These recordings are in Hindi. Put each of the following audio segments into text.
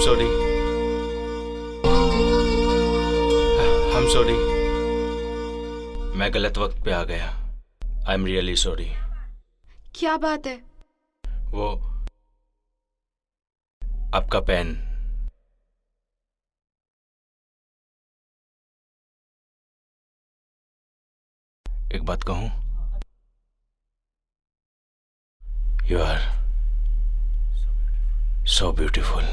Sorry, I'm sorry. मैं गलत वक्त पे आ गया। I am really sorry. क्या बात है? वो आपका पेन। एक बात कहूं, यू आर सो ब्यूटीफुल।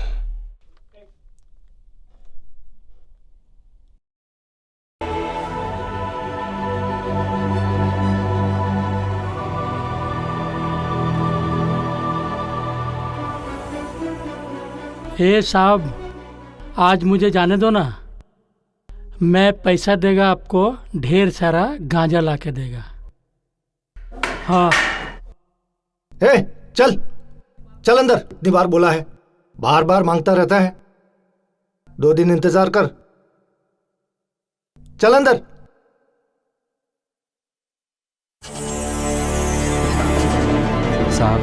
ए साहब, आज मुझे जाने दो ना। मैं पैसा देगा आपको, ढेर सारा गांजा ला के देगा। हाँ। ए, चल चल अंदर। इतनी बार बोला है, बार बार मांगता रहता है। 2 दिन इंतजार कर। चल अंदर। साहब,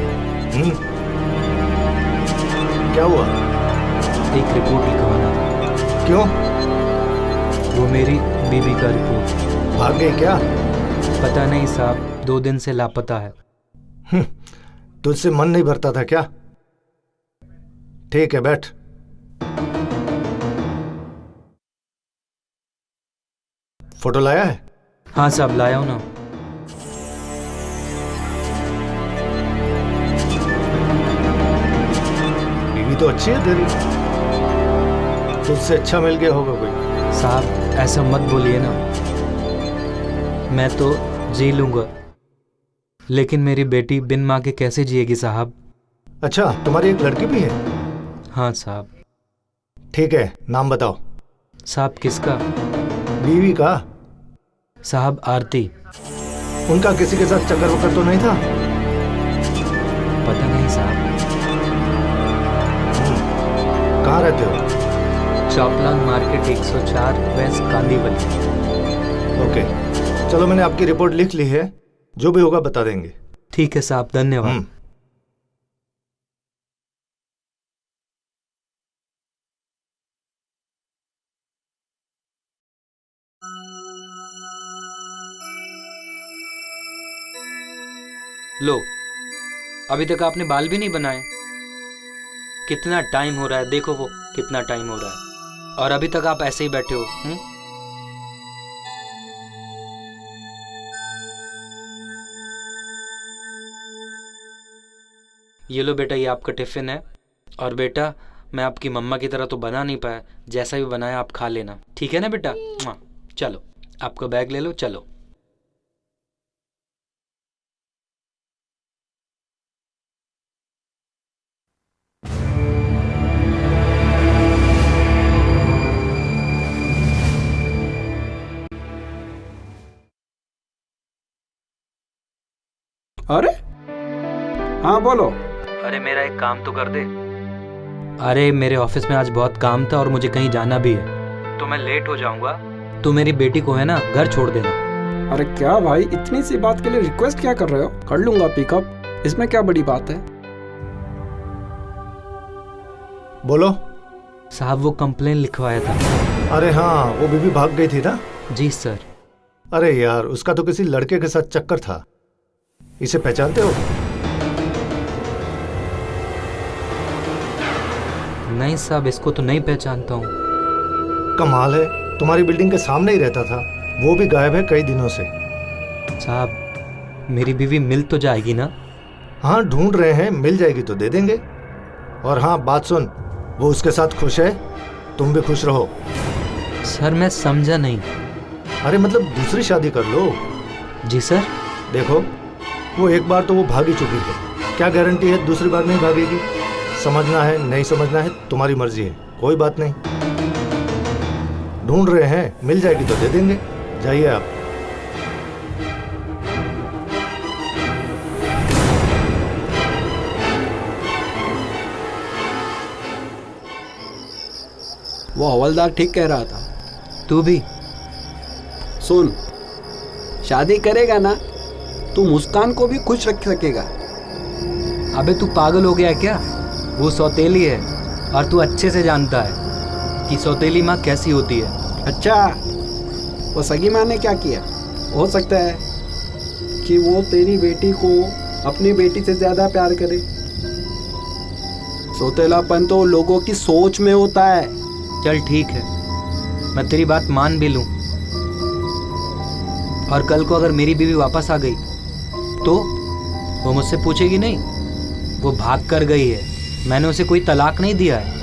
क्या हुआ? एक रिपोर्ट लिखवाना था। क्यों? वो मेरी बीबी का रिपोर्ट। भाग गई क्या? पता नहीं साहब, 2 दिन से लापता है। तुझसे मन नहीं भरता था क्या? ठीक है, बैठ। फोटो लाया है? हाँ साहब, लाया हूं ना। बीवी तो अच्छी है तेरी, तुझसे अच्छा मिल गया होगा कोई। साहब ऐसा मत बोलिए ना, मैं तो जी लूंगा, लेकिन मेरी बेटी बिन माँ के कैसे जिएगी साहब? अच्छा, तुम्हारी एक लड़की भी है? हाँ साहब। ठीक है, नाम बताओ। साहब किसका? बीवी का। साहब आरती। उनका किसी के साथ चक्कर वक्कर तो नहीं था? पता नहीं साहब। कहाँ रहते हो? चौपलान मार्केट 104 वेस्ट कांदीवली। ओके, चलो मैंने आपकी रिपोर्ट लिख ली है, जो भी होगा बता देंगे। ठीक है साहब, धन्यवाद। लो, अभी तक आपने बाल भी नहीं बनाए। कितना टाइम हो रहा है, देखो वो कितना टाइम हो रहा है, और अभी तक आप ऐसे ही बैठे हो। ये लो बेटा, ये आपका टिफिन है। और बेटा, मैं आपकी मम्मा की तरह तो बना नहीं पाया, जैसा भी बनाया आप खा लेना, ठीक है ना बेटा? चलो, आपका बैग ले लो, चलो। अरे हाँ बोलो। अरे मेरा एक काम तो कर दे। अरे मेरे ऑफिस में आज बहुत काम था और मुझे कहीं जाना भी है, तो मैं लेट हो जाऊंगा। तो मेरी बेटी को है ना घर छोड़ देना। अरे क्या भाई, इतनी सी बात के लिए रिक्वेस्ट क्या कर रहे हो? कर लूंगा पिकअप, इसमें क्या बड़ी बात है? बोलो। साहब वो कंप्लेन लिखवाया था। अरे हाँ, वो बीवी भाग गई थी ना? जी सर। अरे यार, उसका तो किसी लड़के के साथ चक्कर था। इसे पहचानते हो? नहीं साहब, इसको तो नहीं पहचानता हूँ। कमाल है, तुम्हारी बिल्डिंग के सामने ही रहता था, वो भी गायब है कई दिनों से। साहब मेरी बीवी मिल तो जाएगी ना? हाँ ढूंढ रहे हैं, मिल जाएगी तो दे देंगे। और हाँ बात सुन, वो उसके साथ खुश है, तुम भी खुश रहो। सर मैं समझा नहीं। अरे मतलब दूसरी शादी कर लो। जी सर। देखो, वो एक बार तो वो भागी चुकी है, क्या गारंटी है दूसरी बार नहीं भागेगी? समझना है नहीं समझना है तुम्हारी मर्जी है, कोई बात नहीं। ढूंढ रहे हैं, मिल जाएगी तो दे देंगे। जाइए आप। वो हवलदार ठीक कह रहा था। तू भी सुन, शादी करेगा ना तू मुस्कान को भी खुश रख सकेगा। अबे तू पागल हो गया क्या? वो सौतेली है, और तू अच्छे से जानता है कि सौतेली माँ कैसी होती है। अच्छा, वो सगी माँ ने क्या किया? हो सकता है कि वो तेरी बेटी को अपनी बेटी से ज़्यादा प्यार करे। सौतेलापन तो लोगों की सोच में होता है। चल ठीक है, मैं तेरी बात मान भी लूँ, और कल को अगर मेरी बीवी वापस आ गई तो वो मुझसे पूछेगी नहीं? वो भाग कर गई है, मैंने उसे कोई तलाक नहीं दिया है।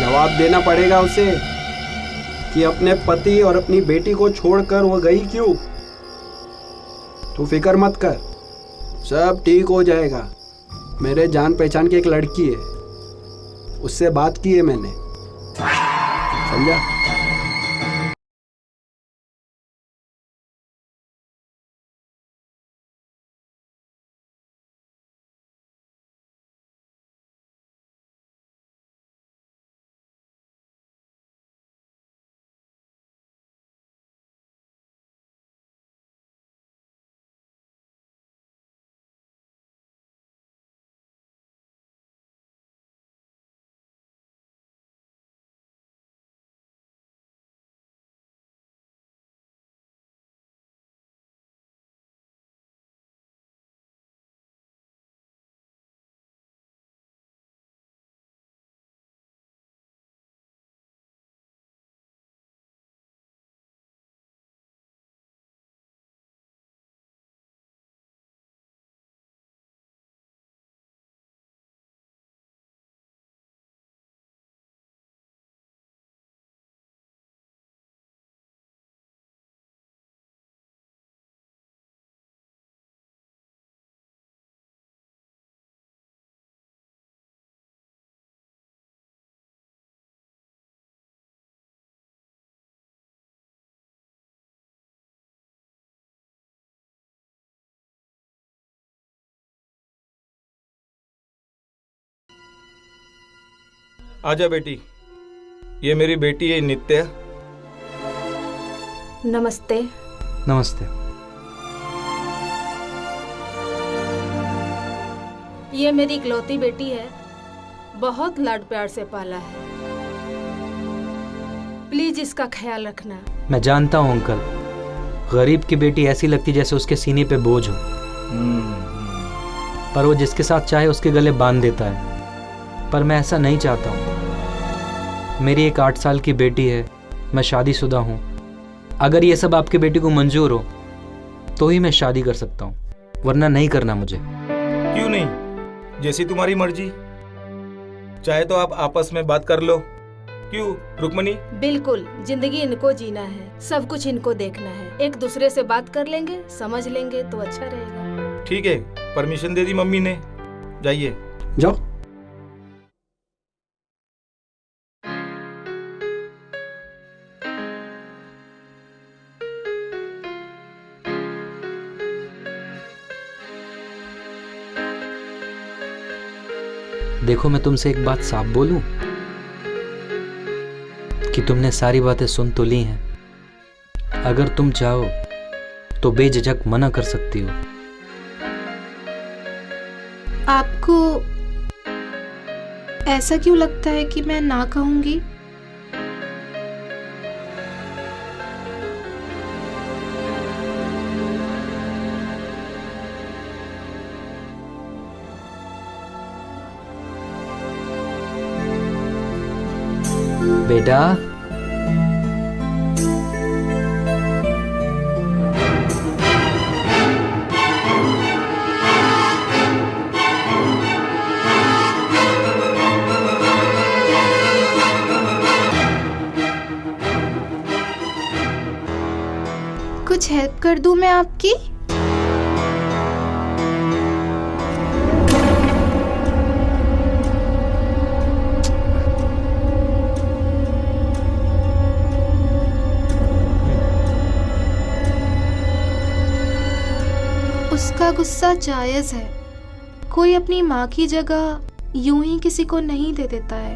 जवाब देना पड़ेगा उसे कि अपने पति और अपनी बेटी को छोड़कर वो गई क्यों। तू फिक्र मत कर, सब ठीक हो जाएगा। मेरे जान पहचान की एक लड़की है, उससे बात की है मैंने, समझा? आजा बेटी, ये मेरी बेटी है नित्या। नमस्ते। नमस्ते। ये मेरी इकलौती बेटी है, बहुत लाड प्यार से पाला है। प्लीज इसका ख्याल रखना। मैं जानता हूँ अंकल, गरीब की बेटी ऐसी लगती जैसे उसके सीने पे बोझ हो, पर वो जिसके साथ चाहे उसके गले बांध देता है। पर मैं ऐसा नहीं चाहता हूँ। मेरी एक 8 साल की बेटी है, मैं शादीशुदा हूँ। अगर ये सब आपकी बेटी को मंजूर हो तो ही मैं शादी कर सकता हूँ, वरना नहीं करना मुझे। क्यों नहीं? जैसी तुम्हारी मर्जी। चाहे तो आप आपस में बात कर लो। क्यों रुक्मणी? बिल्कुल, जिंदगी इनको जीना है, सब कुछ इनको देखना है। एक दूसरे से बात कर लेंगे, समझ लेंगे तो अच्छा रहेगा। ठीक है, परमिशन दे दी मम्मी ने, जाइए। जाओ। देखो, मैं तुमसे एक बात साफ बोलूं कि तुमने सारी बातें सुन तो ली हैं। अगर तुम चाहो तो बेझिझक मना कर सकती हो। आपको ऐसा क्यों लगता है कि मैं ना कहूंगी? बेटा, कुछ हेल्प कर दूं मैं आपकी? उसका गुस्सा जायज है। कोई अपनी माँ की जगह यूं ही किसी को नहीं दे देता है।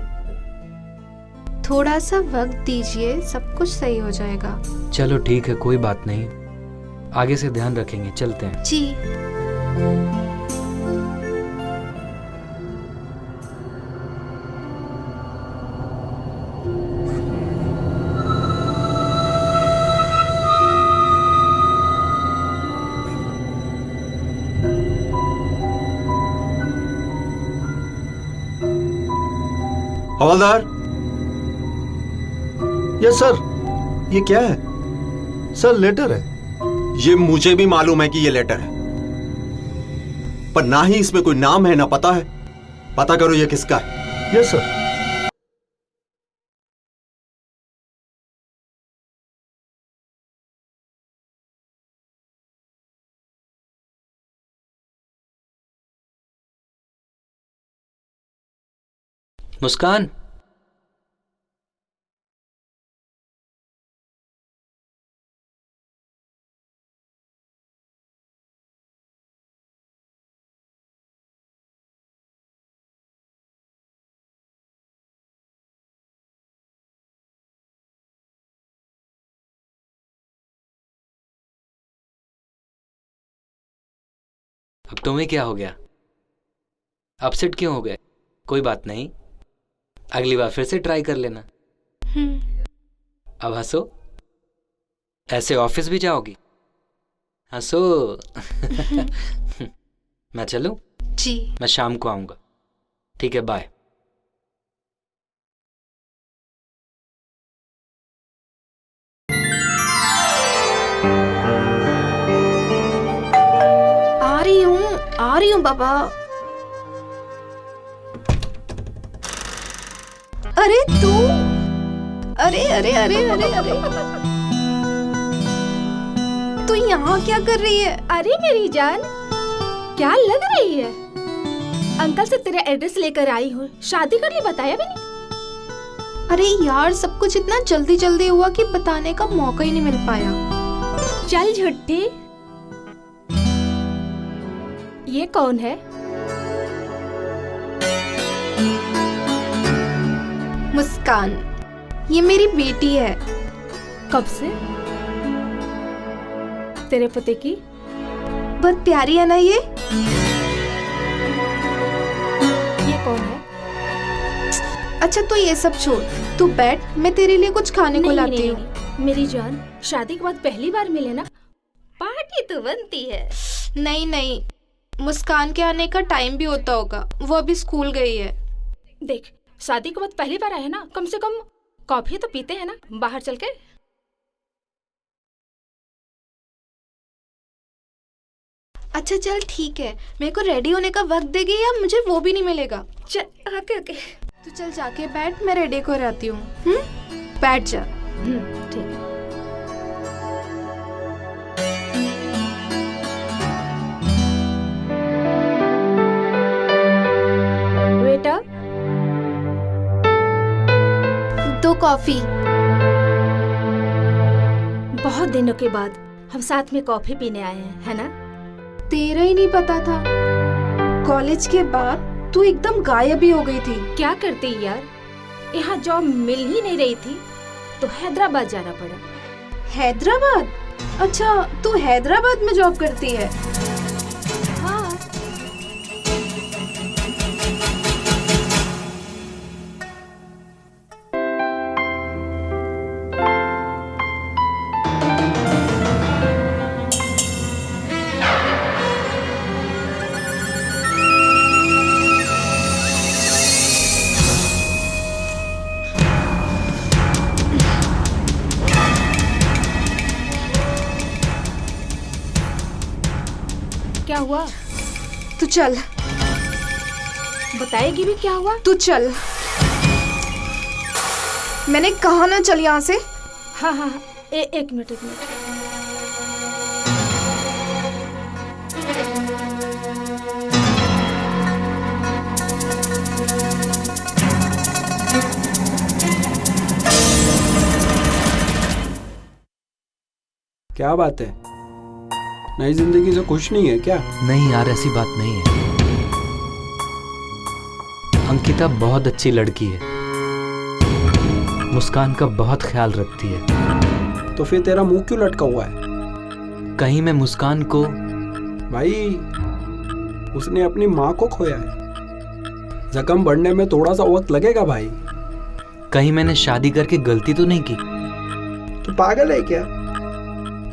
थोड़ा सा वक्त दीजिए, सब कुछ सही हो जाएगा। चलो ठीक है, कोई बात नहीं, आगे से ध्यान रखेंगे। चलते हैं। जी। हवलदार, यस सर। ये क्या है? सर लेटर है। ये मुझे भी मालूम है कि ये लेटर है, पर ना ही इसमें कोई नाम है ना पता है। पता करो ये किसका है। Yes sir. मुस्कान, अब तुम्हें क्या हो गया? अपसेट क्यों हो गए? कोई बात नहीं, अगली बार फिर से ट्राई कर लेना। अब हंसो, ऐसे ऑफिस भी जाओगी? हंसो। मैं चलूं? जी। मैं शाम को आऊंगा। ठीक है, बाय। आ रही हूँ बाबा। अरे तू, अरे अरे अरे अरे अरे, तू यहाँ क्या कर रही है? अरे मेरी जान, क्या लग रही है? अंकल से तेरा एड्रेस लेकर आई हूँ। शादी कर ली, बताया भी नहीं। अरे यार, सब कुछ इतना जल्दी जल्दी हुआ कि बताने का मौका ही नहीं मिल पाया। चल झुट्टी। ये कौन है? मुस्कान, ये मेरी बेटी है। कब से? तेरे पति की? बहुत प्यारी है ना ये? ये कौन है? अच्छा तो ये सब छोड़, तू बैठ, मैं तेरे लिए कुछ खाने को लाती हूँ। नहीं, मेरी जान, शादी के बाद पहली बार मिले ना, पार्टी तो बनती है। नहीं नहीं, मुस्कान के आने का टाइम भी होता होगा, वो अभी स्कूल गई है। देख, शादी के बाद पहली बार आए ना, कम से कम कॉफी तो पीते हैं ना बाहर चल के। अच्छा चल ठीक है, मेरे को रेडी होने का वक्त देगी या मुझे वो भी नहीं मिलेगा। चल ओके ओके, तू चल जाके बैठ, मैं रेडी को रहती हूँ। बैठ जा। ठीक है। बेटा, 2 कॉफी। बहुत दिनों के बाद हम साथ में कॉफी पीने आए हैं, है ना? तेरा ही नहीं पता था, कॉलेज के बाद तू एकदम गायब ही हो गई थी। क्या करती यार, यहाँ जॉब मिल ही नहीं रही थी तो हैदराबाद जाना पड़ा। हैदराबाद? अच्छा, तू हैदराबाद में जॉब करती है? हाँ। क्या हुआ? तू चल। बताएगी भी क्या हुआ? तू चल, मैंने कहा ना चल यहाँ से। हाँ हाँ, एक मिनट। क्या बात है? नई जिंदगी से खुश नहीं है क्या? नहीं यार, ऐसी बात नहीं है। अंकिता बहुत अच्छी लड़की है, मुस्कान का बहुत ख्याल रखती है। तो फिर तेरा मुंह क्यों लटका हुआ है? कहीं मैं मुस्कान को... भाई, उसने अपनी माँ को खोया है, जख्म बढ़ने में थोड़ा सा वक्त लगेगा भाई। कहीं मैंने शादी करके गलती तो नहीं की? तू पागल है क्या?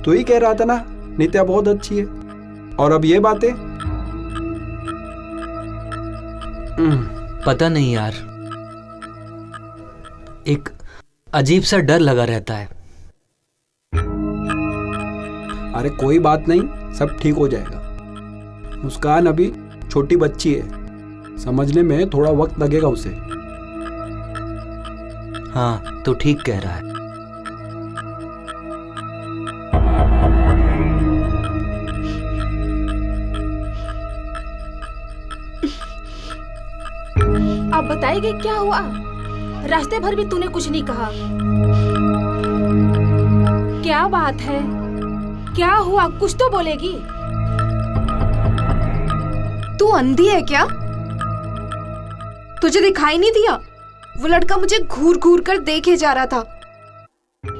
तू ही कह रहा था ना नित्या बहुत अच्छी है, और अब ये बातें। पता नहीं यार, एक अजीब सा डर लगा रहता है। अरे कोई बात नहीं, सब ठीक हो जाएगा। मुस्कान अभी छोटी बच्ची है, समझने में थोड़ा वक्त लगेगा उसे। हाँ तो ठीक कह रहा है। अब बताएगी क्या हुआ? रास्ते भर भी तूने कुछ नहीं कहा। क्या बात है? क्या हुआ? कुछ तो बोलेगी। तू अंधी है क्या? तुझे दिखाई नहीं दिया? वो लड़का मुझे घूर घूर कर देखे जा रहा था।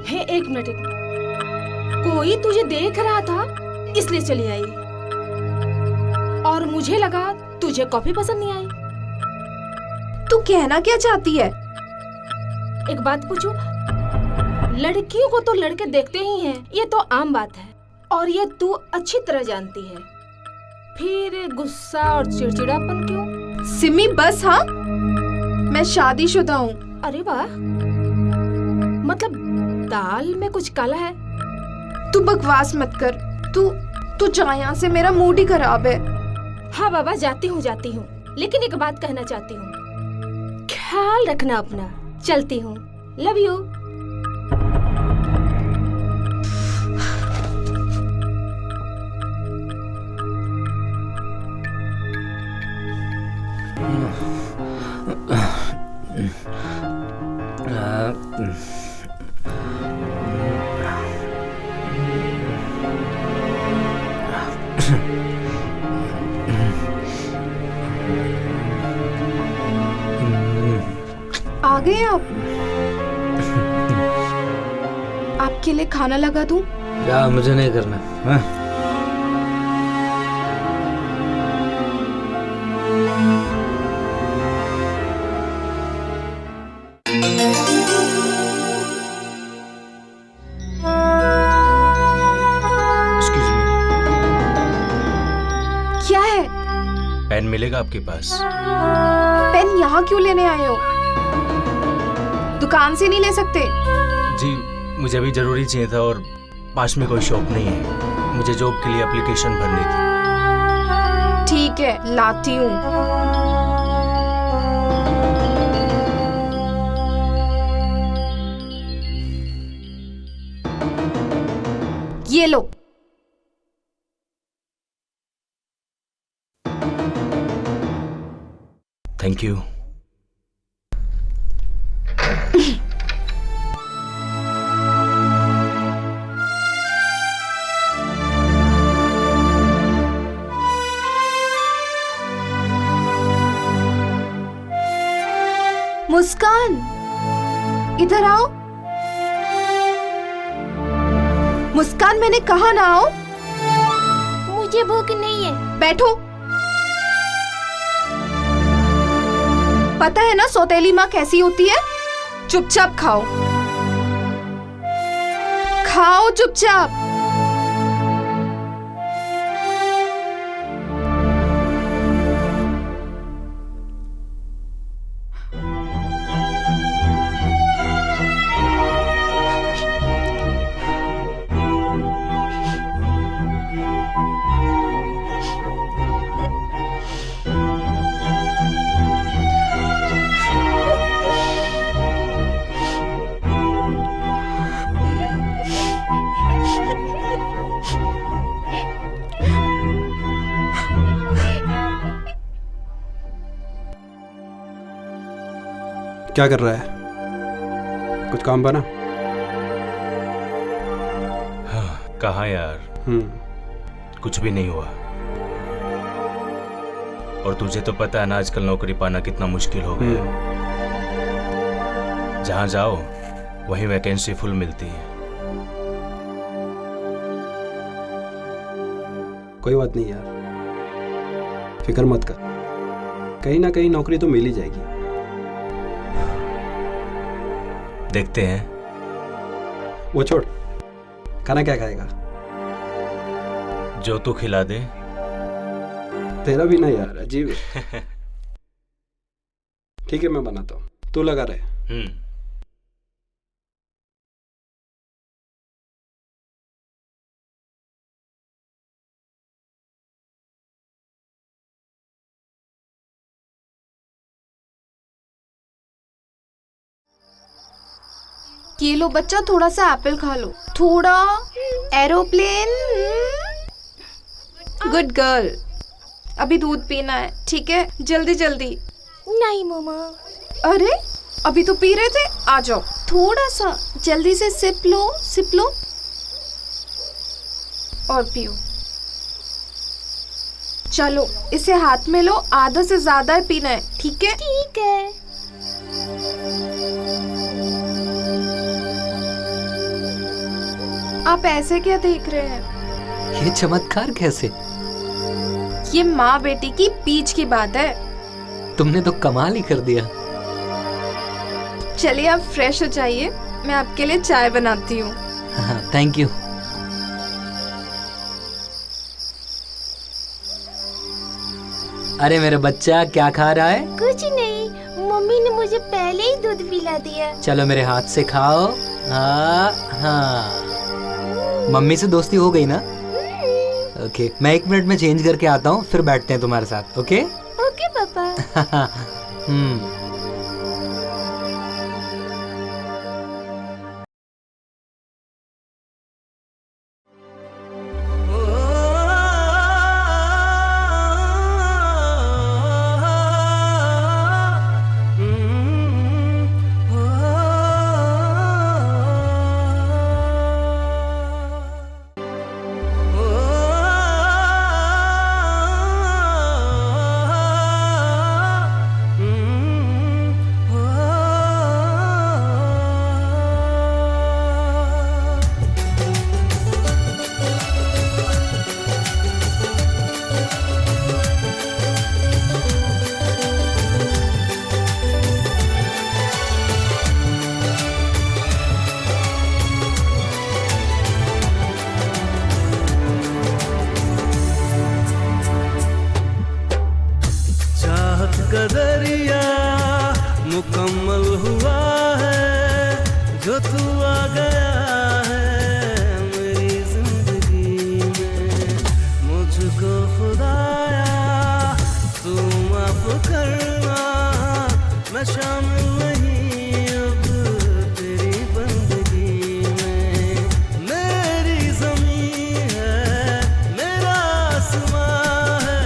हे एक मिनट, कोई तुझे देख रहा था इसलिए चली आई, और मुझे लगा तुझे कॉफी पसंद नहीं आई। तू कहना क्या चाहती है? एक बात पूछूं? लड़कियों को तो लड़के देखते ही हैं, ये तो आम बात है, और ये तू अच्छी तरह जानती है। फिर गुस्सा और चिड़चिड़ापन क्यों? सिमी बस। हाँ, मैं शादीशुदा हूँ। अरे वाह, मतलब दाल में कुछ काला है। तू बकवास मत कर। तू जा यहाँ से, मेरा मूड ही खराब है। हाँ बाबा, जाती हूँ, लेकिन एक बात कहना चाहती हूँ, ख्याल रखना अपना। चलती हूँ, लव यू। आ गए आप? आपके लिए खाना लगा दूं? क्या मुझे नहीं करना? हाँ? एक्सक्यूज मी, क्या है? पेन मिलेगा आपके पास? पेन यहाँ क्यों लेने आए हो? दुकान से नहीं ले सकते? जी, मुझे अभी जरूरी चाहिए था और पास में कोई शॉप नहीं है। मुझे जॉब के लिए एप्लीकेशन भरनी थी। ठीक है, लाती हूँ। ये लो। Thank you. मुस्कान, इधर आओ। मुस्कान, मैंने कहा ना आओ। मुझे भूख नहीं है। बैठो। पता है ना सौतेली माँ कैसी होती है? चुपचाप खाओ, खाओ चुपचाप। क्या कर रहा है? कुछ काम बना? हाँ, कहाँ यार, कुछ भी नहीं हुआ। और तुझे तो पता है ना आजकल नौकरी पाना कितना मुश्किल हो गया है। जहाँ जाओ वहीं वैकेंसी फुल मिलती है। कोई बात नहीं यार, फिक्र मत कर, कहीं ना कहीं नौकरी तो मिल ही जाएगी। देखते हैं। वो छोड़, खाना क्या खाएगा? जो तू खिला दे। तेरा भी ना यार, अजीब है। ठीक है, मैं बनाता हूँ, तू लगा रहे। ये लो बच्चा, थोड़ा सा एप्पल खा लो। थोड़ा एरोप्लेन। Good girl. अभी दूध पीना है, ठीक है? जल्दी जल्दी। नहीं मम्मा। अरे अभी तो पी रहे थे, आ जाओ। थोड़ा सा जल्दी से सिप लो, सिप लो और पियो। चलो इसे हाथ में लो, आधा से ज्यादा ही पीना है, ठीक है? ठीक है। आप ऐसे क्या देख रहे हैं? ये चमत्कार कैसे? ये माँ बेटी की बीच की बात है। तुमने तो कमाल ही कर दिया। चलिए आप फ्रेश हो जाइए, मैं आपके लिए चाय बनाती हूँ। हाँ, थैंक यू। अरे मेरा बच्चा क्या खा रहा है? कुछ नहीं, मम्मी ने मुझे पहले ही दूध पिला दिया। चलो मेरे हाथ से खाओ। हाँ हाँ, मम्मी से दोस्ती हो गई ना? ओके, मैं 1 मिनट में चेंज करके आता हूँ, फिर बैठते हैं तुम्हारे साथ। ओके ओके पापा। कदरिया मुकम्मल हुआ है, जो तू आ गया है मेरी जिंदगी में। मुझको खुदाया तू माफ करना, मैं शामिल नहीं अब तेरी बंदगी में। मेरी ज़मीन है, मेरा आसमां है,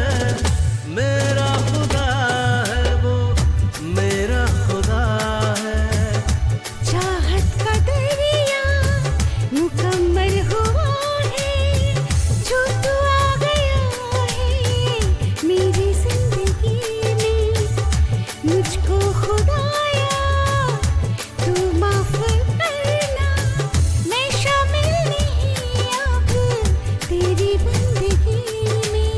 मेरा खुदा है वो, मेरा खुदा है। चाहत का दरिया मुकम्मल हुआ है, जो तू आ गया है मेरी जिंदगी में। मुझको खुदाया तू माफ करना, मैं शामिल नहीं अब तेरी बंदगी में।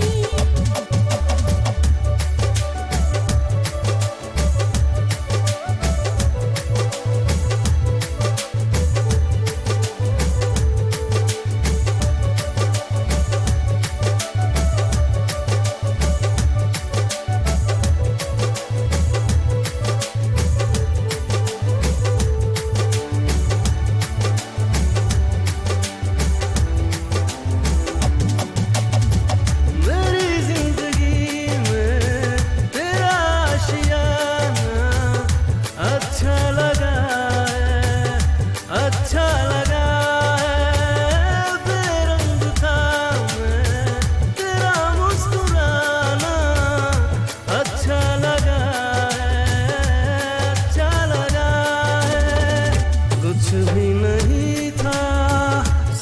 मेरी जिंदगी में तेरा आशियाना अच्छा लगा है, अच्छा लगा है। बेरंग था मैं, तेरा मुस्कुराना अच्छा लगा है, अच्छा लगा है। कुछ भी नहीं था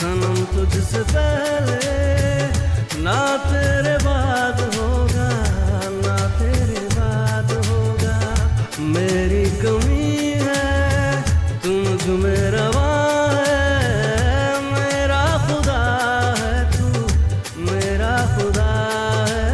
सनम तुझसे पहले, ना तेरे बाद होगा, ना तेरे बाद होगा। मेरी कमी है तू मुझ में रवा है, मेरा खुदा है तू, मेरा खुदा है।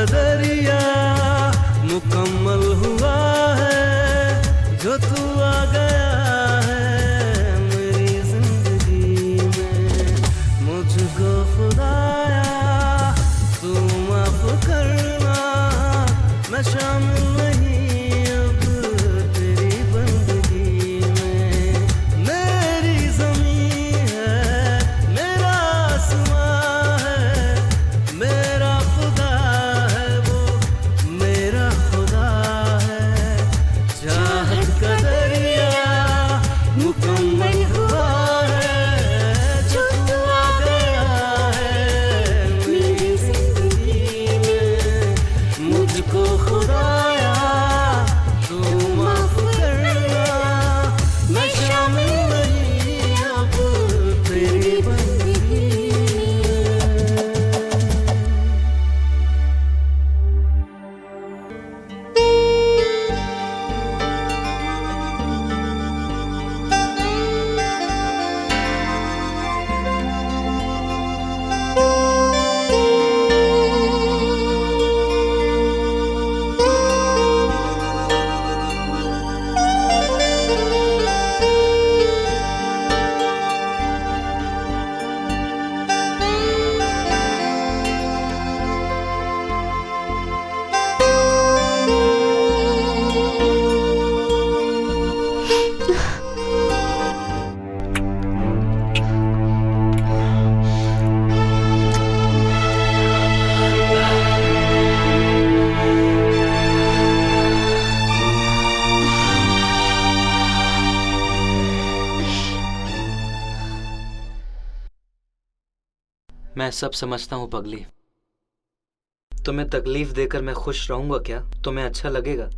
दरिया मुकम्मल हुआ है जो तू आ गया है मेरी जिंदगी में। मुझको खुदाया तू माफ करना, मैं शामिल नहीं अब तेरी बंदगी में। मेरी ज़मीं है, मेरा आसमां है, मेरा खुदा है वो, मेरा खुदा है। चाहत का दरिया मुकम्मल हुआ है जो तू आ गया है मेरी जिंदगी में। मुझको खुदाया तू माफ करना, मैं शामिल नहीं अब तेरी बंदगी में। मैं सब समझता हूँ पगली। तुम्हें तकलीफ देकर मैं खुश रहूंगा क्या? तुम्हें अच्छा लगेगा?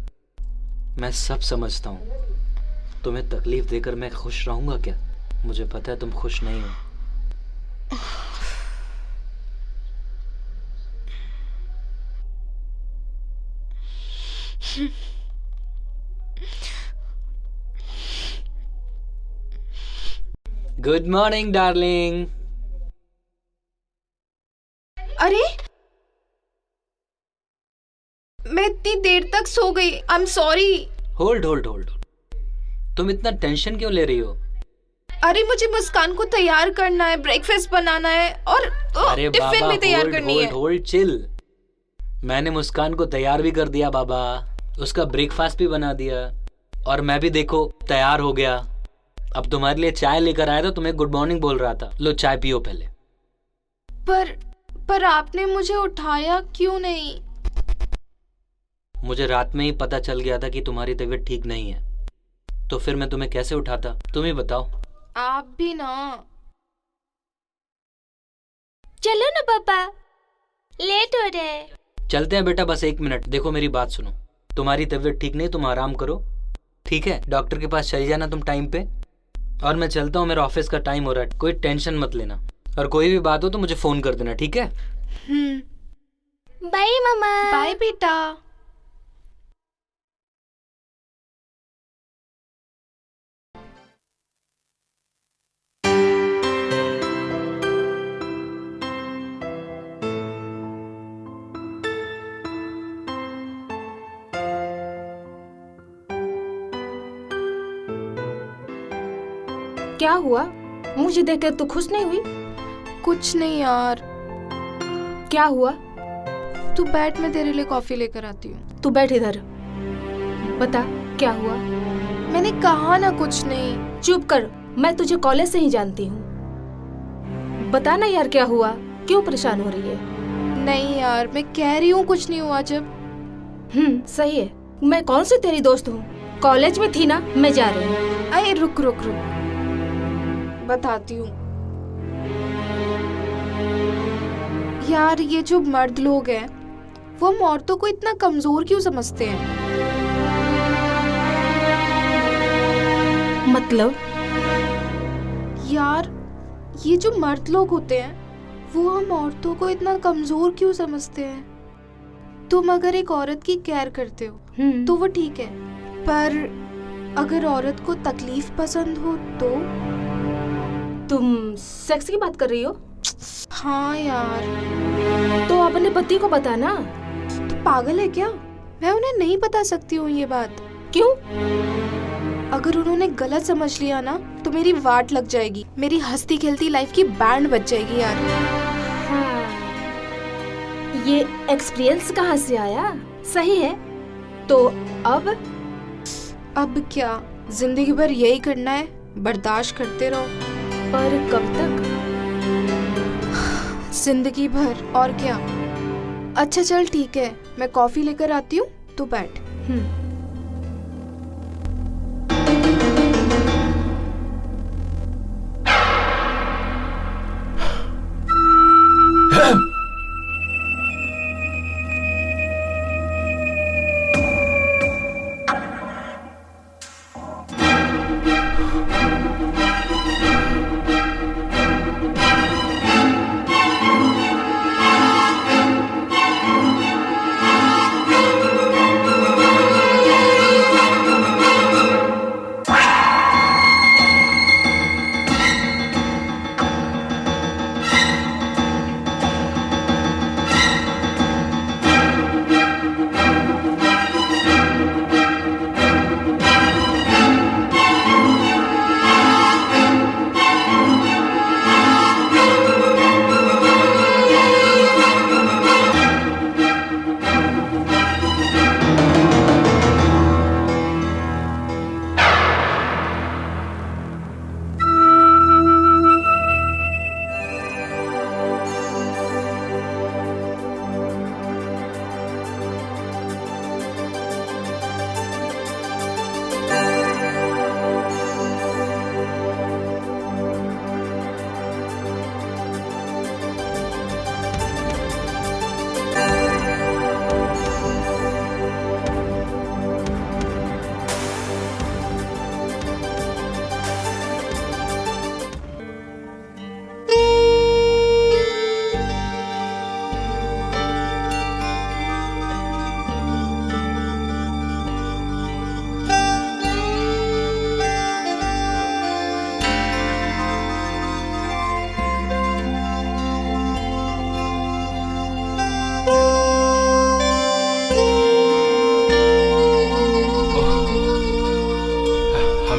मैं सब समझता हूँ। तुम्हें तकलीफ देकर मैं खुश रहूंगा क्या? मुझे पता है तुम खुश नहीं हो। Good morning darling. अरे मैं इतनी देर तक सो गई। I am sorry. Hold hold hold. तुम इतना टेंशन क्यों ले रही हो? अरे मुझे मुस्कान को तैयार करना है, ब्रेकफास्ट बनाना है और अरे टिफिन बाबा भी तैयार होल्ड करनी होल्ड है। Hold chill. मैंने मुस्कान को तैयार भी कर दिया बाबा, उसका ब्रेकफास्ट भी बना दिया और मैं भी देखो तैयार हो गया। अब तुम्हारे लिए चाय लेकर आया था, तुम्हें गुड मॉर्निंग बोल रहा था। लो चाय पियो पहले। पर आपने मुझे उठाया क्यों नहीं? मुझे रात में ही पता चल गया था कि तुम्हारी तबीयत ठीक नहीं है, तो फिर मैं तुम्हें कैसे उठाता? तुम ही बताओ। आप भी ना। चलो ना पापा, लेट हो रहे। चलते हैं बेटा, बस 1 मिनट। देखो मेरी बात सुनो, तुम्हारी तबीयत ठीक नहीं, तुम आराम करो, ठीक है? डॉक्टर के पास चली जाना तुम टाइम पे। और मैं चलता हूँ, मेरा ऑफिस का टाइम हो रहा है। कोई टेंशन मत लेना और कोई भी बात हो तो मुझे फोन कर देना, ठीक है? बाय मामा। बाय बेटा। क्या हुआ? मुझे देखकर तू खुश नहीं हुई? कुछ नहीं यार। क्या हुआ? तू बैठ, मैं तेरे लिए कॉफी लेकर आती हूँ। तू बैठ इधर, बता क्या हुआ? मैंने कहा ना कुछ नहीं। चुप कर, मैं तुझे कॉलेज से ही जानती हूँ। बता ना यार क्या हुआ, क्यों परेशान हो रही है? नहीं यार, मैं कह रही हूँ कुछ नहीं हुआ। जब सही है। मैं कौन सी तेरी दोस्त हूँ? कॉलेज में थी ना, मैं जा रही हूँ। अरे रुक रुक रुक, बताती हूँ। यार ये जो मर्द लोग हैं वो हम औरतों को इतना कमजोर क्यों समझते हैं? मतलब? यार ये जो मर्द लोग होते हैं वो हम औरतों को इतना कमजोर क्यों समझते हैं? तुम अगर एक औरत की केयर करते हो तो वो ठीक है, पर अगर औरत को तकलीफ पसंद हो तो? तुम सेक्स की बात कर रही हो? हाँ यार। तो अपने पति को बता ना। पागल है क्या? मैं उन्हें नहीं बता सकती हूँ ये बात। क्यों? अगर उन्होंने गलत समझ लिया ना तो मेरी वाट लग जाएगी, मेरी हंसती खेलती लाइफ की बैंड बज जाएगी यार। हाँ, ये एक्सपीरियंस कहाँ से आया? सही है, तो अब क्या जिंदगी भर यही करना है, बर्दाश्त करते रहो। पर कब तक? जिंदगी भर, और क्या। अच्छा चल ठीक है, मैं कॉफी लेकर आती हूँ, तू बैठ।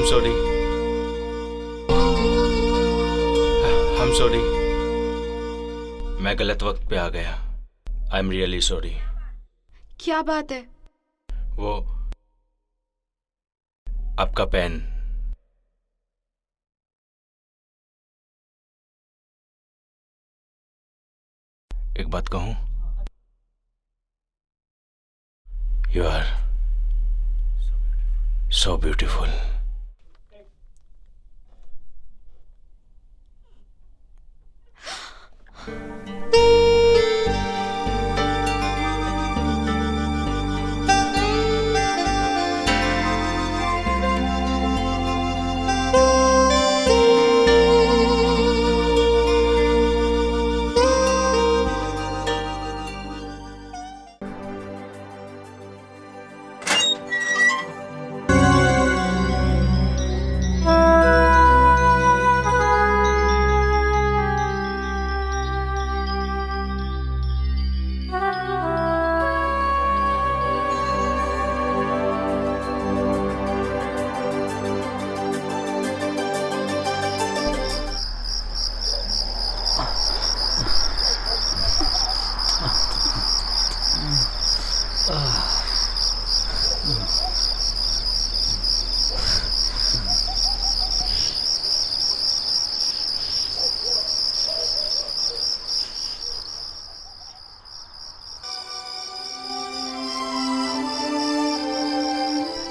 Sorry, I'm sorry. मैं गलत वक्त पे आ गया। I'm really sorry. क्या बात है? वो आपका पेन। एक बात कहूं? You are so beautiful.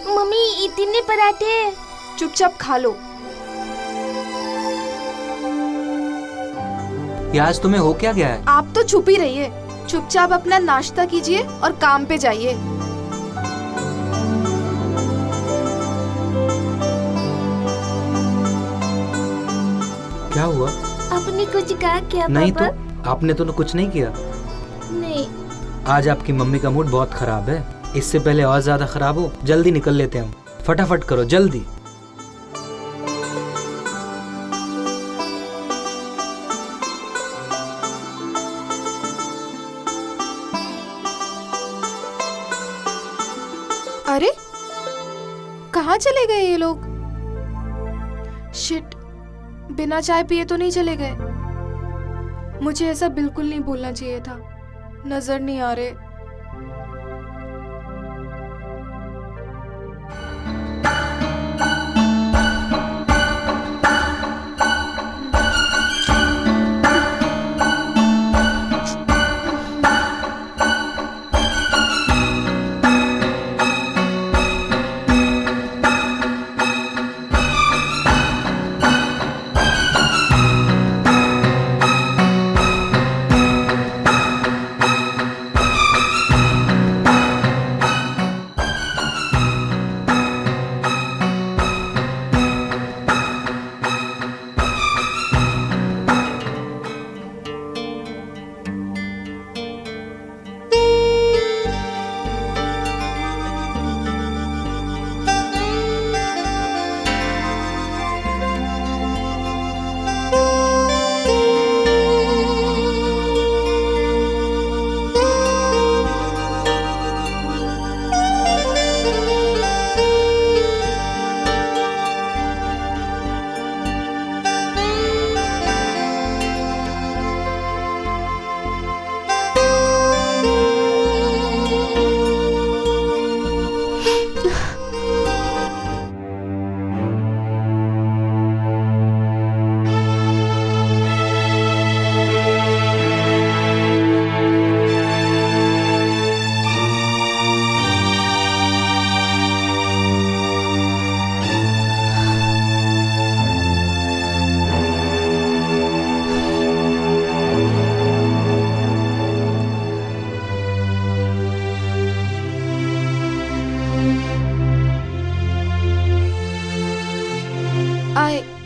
Mummy इतने पराठे। चुपचाप खा लो। ये आज तुम्हें हो क्या गया है? आप तो चुप ही रहिए। चुपचाप अपना नाश्ता कीजिए और काम पे जाइए। क्या हुआ? आपने कुछ कहा क्या नहीं पापा? तो आपने तो कुछ नहीं किया। नहीं। आज आपकी मम्मी का मूड बहुत खराब है। इससे पहले और ज्यादा खराब हो, जल्दी निकल लेते हैं हम। फटाफट करो जल्दी। अरे कहाँ चले गए ये लोग? शिट, बिना चाय पिए तो नहीं चले गए। मुझे ऐसा बिल्कुल नहीं बोलना चाहिए था। नजर नहीं आ रहे।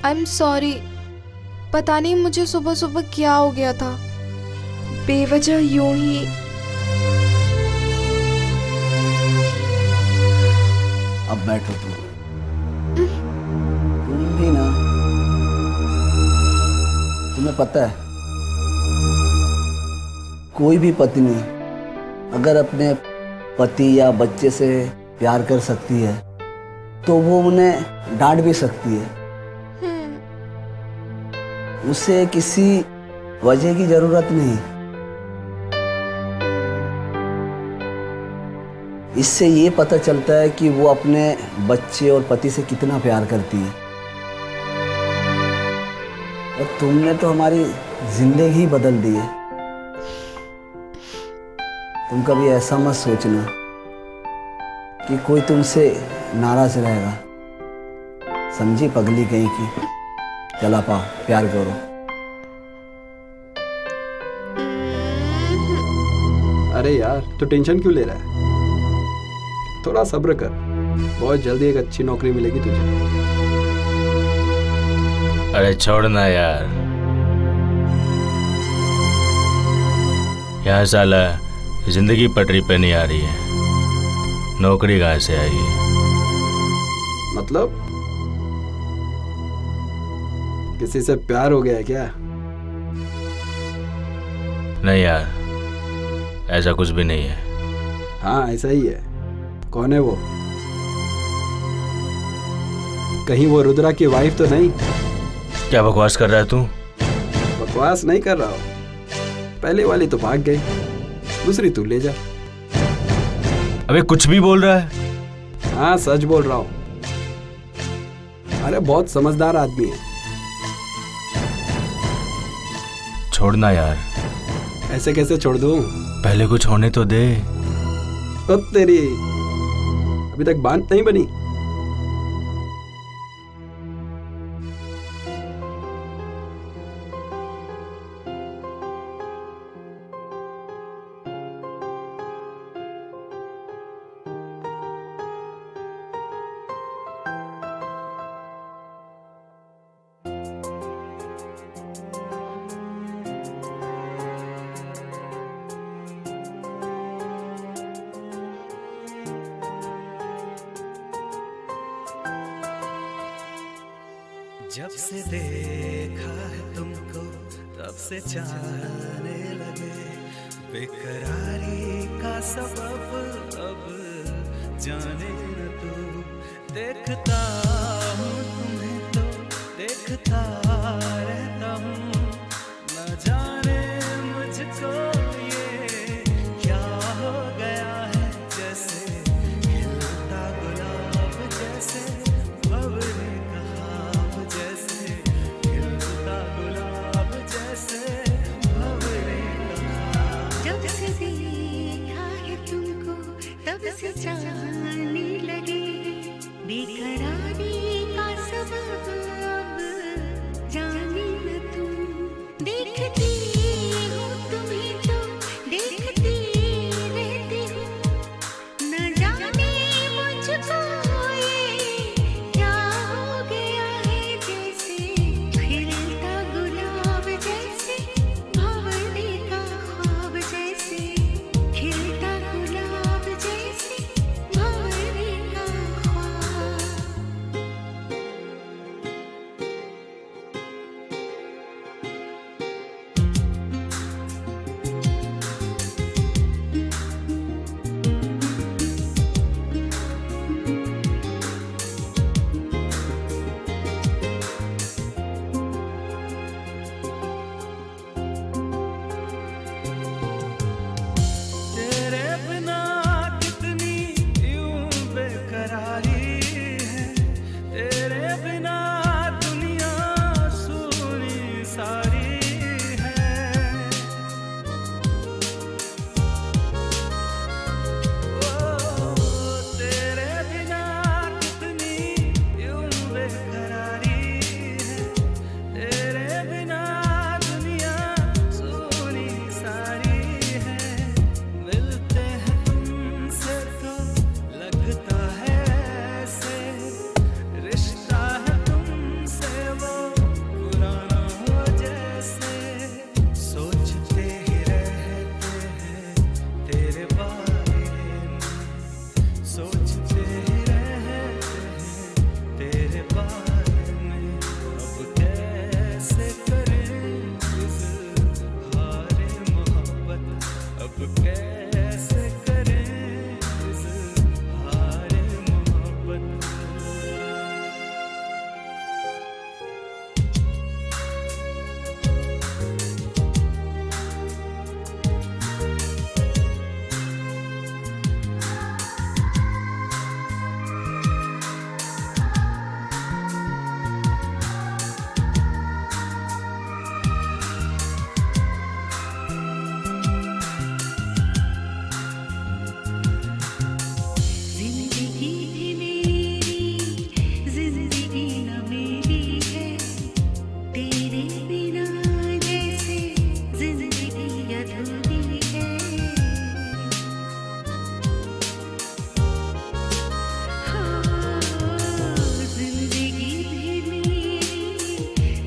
I'm sorry। पता नहीं मुझे सुबह सुबह क्या हो गया था, बेवजह यूं ही। अब बैठो तुम भी ना। तुम्हें पता है, कोई भी पत्नी अगर अपने पति या बच्चे से प्यार कर सकती है तो वो उन्हें डांट भी सकती है। उसे किसी वजह की जरूरत नहीं। इससे ये पता चलता है कि वो अपने बच्चे और पति से कितना प्यार करती है। और तुमने तो हमारी जिंदगी ही बदल दी है। तुम कभी ऐसा मत सोचना कि कोई तुमसे नाराज रहेगा। समझी पगली कहीं की। चला पा, प्यार करो। अरे यार, तो टेंशन क्यों ले रहा है? थोड़ा सब्र कर, बहुत जल्दी एक अच्छी नौकरी मिलेगी तुझे। अरे छोड़ना यार, यहाँ साला जिंदगी पटरी पे नहीं आ रही है, नौकरी कहाँ से आएगी? मतलब किसी से प्यार हो गया है क्या? नहीं यार, ऐसा कुछ भी नहीं है। हाँ ऐसा ही है। कौन है वो? कहीं वो रुद्रा की वाइफ तो नहीं? क्या बकवास कर रहा है तू? बकवास नहीं कर रहा हूँ। पहले वाली तो भाग गई, दूसरी तू ले जा। अबे कुछ भी बोल रहा है? हाँ सच बोल रहा हूँ। अरे बहुत समझदार आदमी है। छोड़ना यार। ऐसे कैसे छोड़ दूं? पहले कुछ होने तो दे। तो तेरी अभी तक बात नहीं बनी। जब से देखा है तुमको तब से चाहने लगे, बेकरारी का सबब अब जाने न तू। देखता हूँ तुम्हें तो देखता रहता हूँ, न जाने मुझको ये क्या हो गया है। जैसे खिलता गुलाब, जैसे भंवरे का ख्वाब, जैसे खिलता गुलाब, जैसे भंवरे का ख्वाब। जब से देखा है तुमको तब से चाहने लगे, बेकरारी का सबब अब जाने न तुम। देखती हूँ तुम्हें तो देखती रहती हूँ, न जाने मुझको ये क्या हो गया है। जैसे खिलता गुलाब, जैसे भंवरे का ख्वाब, जैसे खिलता गुलाब, जैसे भंवरे का ख्वाब। तेरे बिना कितनी यूं बेकरारी है, तेरे बिना दुनिया सूनी सारी है। ओ तेरे बिना कितनी यूं बेकरारी है, तेरे बिना दुनिया सूनी सारी है। मिलते हैं तुमसे तो लगता है ऐसे, रिश्ता है तुमसे वो पुराना हो जैसे। सोचते ही रहते हैं तेरे बारे में, सोचते ही रहते हैं तेरे बारे में। अब कैसे करें इजहार मोहब्बत, अब कैसे करें इजहार मोहब्बत। जिंदगी भी मेरी, जिंदगी न मेरी है, तेरे बिना जैसे जिंदगी अधूरी है। जिंदगी भी मेरी,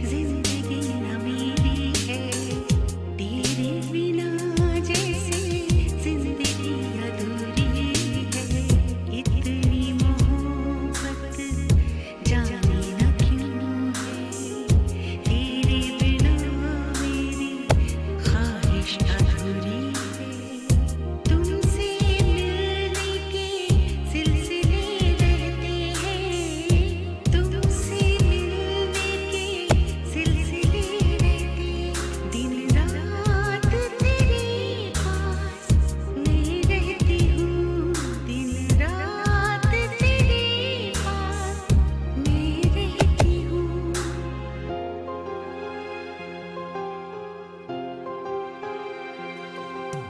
जिंदगी न मेरी है, तेरे बिना जैसे जिंदगी अधूरी है। इतनी मोहब्बत जाने न क्यों है, तेरे बिना मेरी ख्वाहिश अधूरी है। तुमसे मिलने के सिलसिले रहते हैं, तुमसे मिलने के सिलसिले रहते। दिन रात तेरे पास मैं रहती हूँ, दिन रात तेरे पास मैं रहती हूँ।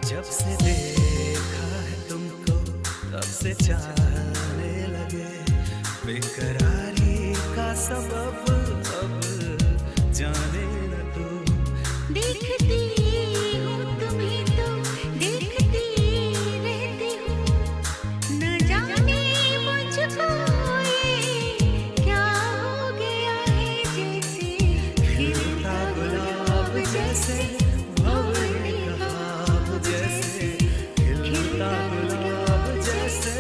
जब से देखा है तुमको तब से चाहने लगे, बेकरारी का सबब अब जाने न तू। देखती हूँ तुम्हें तो देखती रहती हूँ, न जाने मुझको ये क्या हो गया है। जैसे खिलता गुलाब, जैसे भंवरे का ख्वाब, जैसे खिलता गुलाब, जैसे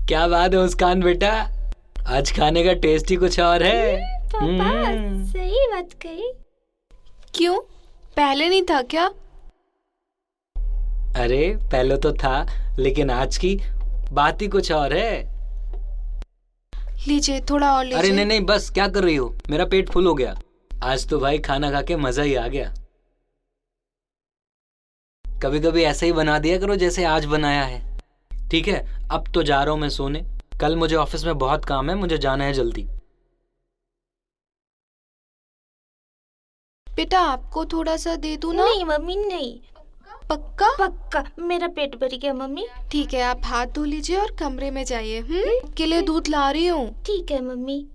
क्या बात है मुस्कान बेटा, आज खाने का टेस्ट ही कुछ और है। पापा सही बात कही। क्यों, पहले नहीं था क्या? अरे पहले तो था, लेकिन आज की बात ही कुछ और है। लीजिए, थोड़ा और लीजिए। अरे नहीं नहीं, बस क्या कर रही हो, मेरा पेट फुल हो गया। आज तो भाई खाना खा के मजा ही आ गया। कभी कभी ऐसा ही बना दिया करो जैसे आज बनाया है। ठीक है, अब तो जा रहा हूं मैं सोने। कल मुझे ऑफिस में बहुत काम है, मुझे जाना है जल्दी। बेटा आपको थोड़ा सा दे दूं ना? नहीं मम्मी नहीं। पक्का? पक्का, मेरा पेट भर गया मम्मी। ठीक है, आप हाथ धो लीजिए और कमरे में जाइए। के लिए दूध ला रही हूँ। ठीक है मम्मी।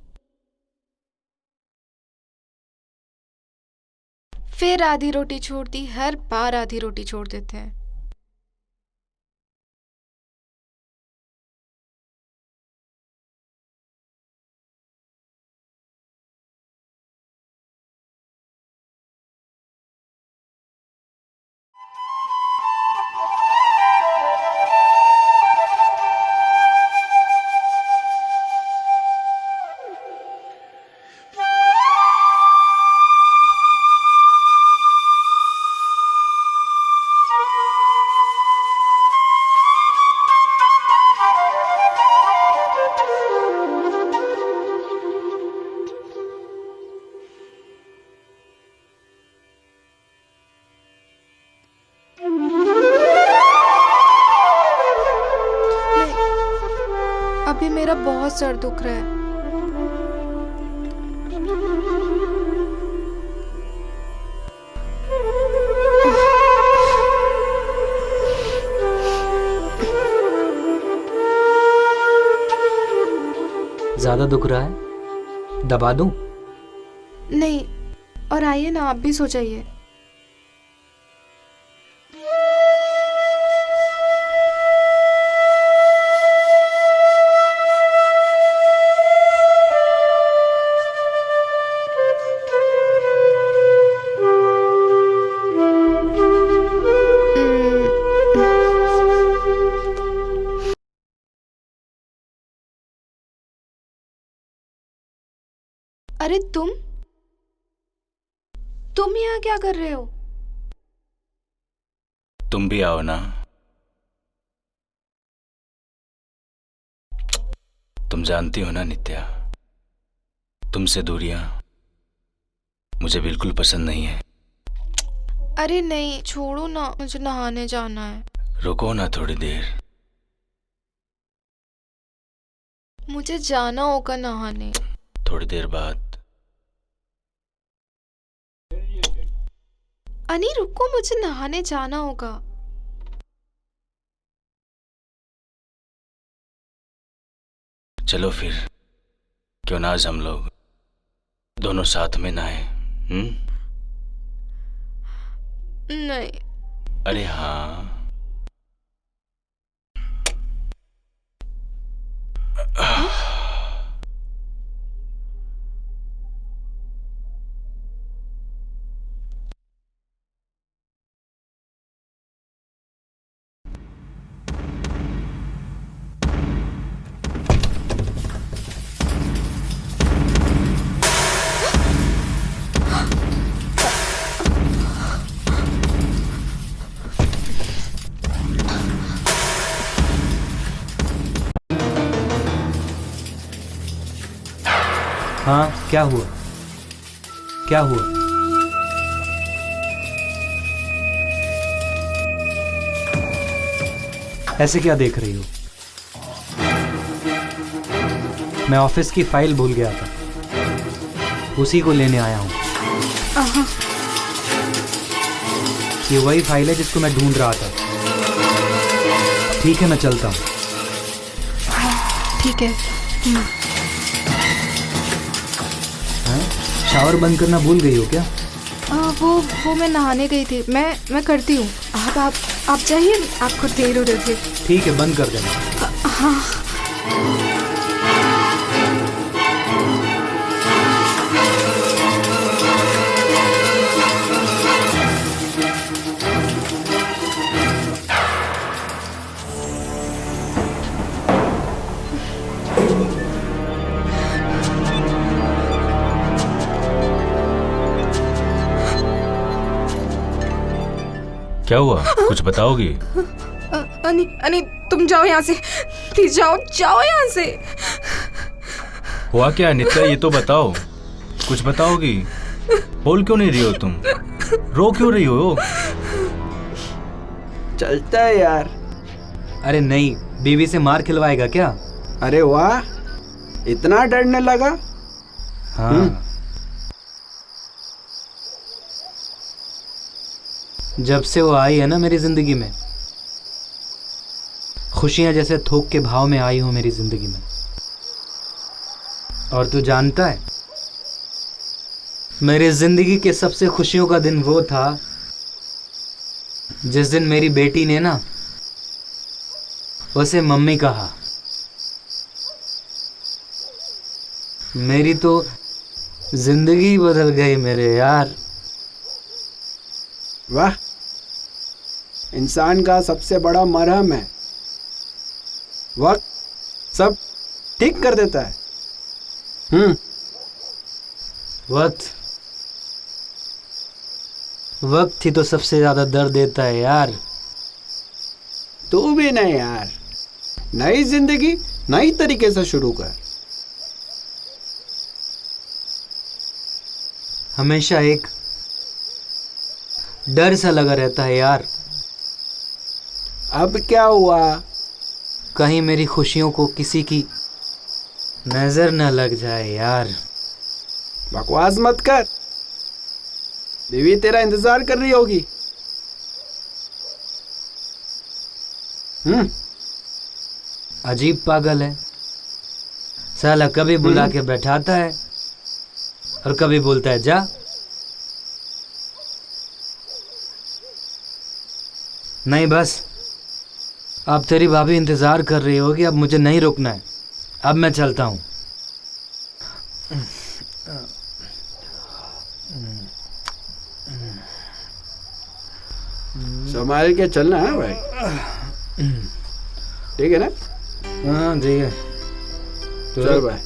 फिर आधी रोटी छोड़ दी, हर बार आधी रोटी छोड़ देते हैं। अभी मेरा बहुत सर दुख रहा है। ज्यादा दुख रहा है, दबा दूं? नहीं, और आइए ना, आप भी सो जाइए। अरे तुम यहाँ क्या कर रहे हो? तुम भी आओ ना। तुम जानती हो ना नित्या, तुमसे दूरियां मुझे बिल्कुल पसंद नहीं है। अरे नहीं, छोड़ो ना, मुझे नहाने जाना है। रुको ना थोड़ी देर। मुझे जाना होगा नहाने। थोड़ी देर बाद। अनी रुको, मुझे नहाने जाना होगा। चलो फिर, क्यों ना आज हम लोग दोनों साथ में नहाए? नहीं। अरे हाँ। हाँ, क्या हुआ? क्या हुआ? ऐसे क्या देख रही हो? मैं ऑफिस की फाइल भूल गया था, उसी को लेने आया हूँ। ये वही फाइल है जिसको मैं ढूंढ रहा था। ठीक है, मैं चलता हूँ। ठीक है। शावर बंद करना भूल गई हो क्या? वो मैं नहाने गई थी। मैं करती हूँ। आप चाहिए, आपको देर हो रही थी। ठीक है, बंद कर देना। हाँ। क्या हुआ, कुछ बताओगी? अनी तुम जाओ यहाँ से, प्लीज जाओ यहाँ से। हुआ क्या नित्या, ये तो बताओ, कुछ बताओगी? बोल क्यों नहीं रही हो तुम? रो क्यों रही हो? चलता है यार। अरे नहीं, बीवी से मार खिलवाएगा क्या? अरे वाह, इतना डरने लगा। हाँ। जब से वो आई है ना मेरी जिंदगी में, खुशियां जैसे थोक के भाव में आई हो मेरी जिंदगी में। और तू जानता है, मेरी जिंदगी के सबसे खुशियों का दिन वो था जिस दिन मेरी बेटी ने ना उसे मम्मी कहा। मेरी तो जिंदगी बदल गई मेरे यार। वाह, इंसान का सबसे बड़ा मरहम है, वक्त सब ठीक कर देता है। वक्त ही तो सबसे ज्यादा दर्द देता है यार। तू भी नहीं यार, नई जिंदगी नई तरीके से शुरू कर। हमेशा एक डर सा लगा रहता है यार। अब क्या हुआ? कहीं मेरी खुशियों को किसी की नजर न लग जाए यार। बकवास मत कर, बीवी तेरा इंतजार कर रही होगी। अजीब पागल है साला, कभी बुला के बैठाता है और कभी बोलता है जा। नहीं बस, अब तेरी भाभी इंतजार कर रही होगी, अब मुझे नहीं रुकना है, अब मैं चलता हूँ। संभाल के चलना है भाई, ठीक है ना? हाँ ठीक है, चल भाई।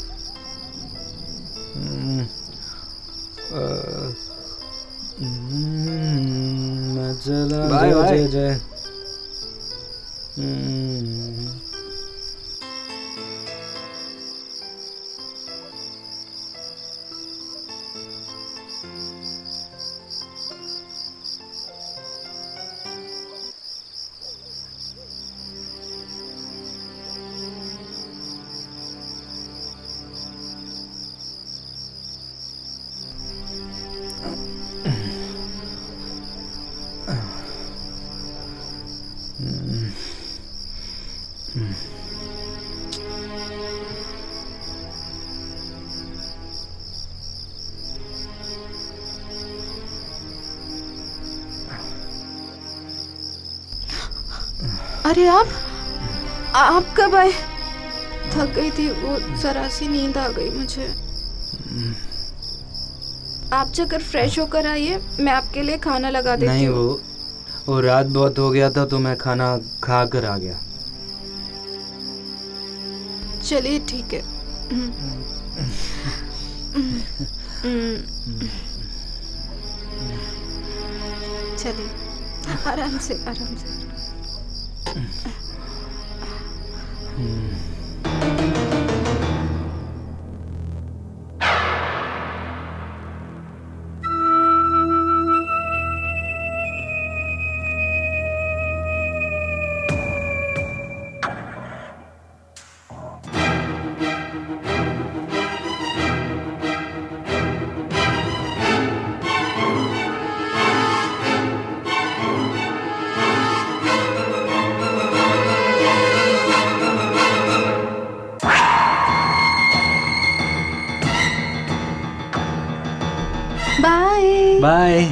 मैं चला, बाय बाय। जय जय। अरे आप कब आए? थक गई थी, वो जरा सी नींद आ गई मुझे। आप जाकर फ्रेश होकर आइए, मैं आपके लिए खाना लगा देती नहीं, हूँ। वो रात बहुत हो गया था तो मैं खाना खा कर आ गया। चलिए ठीक है। चलिए, आराम से आराम से। बाय।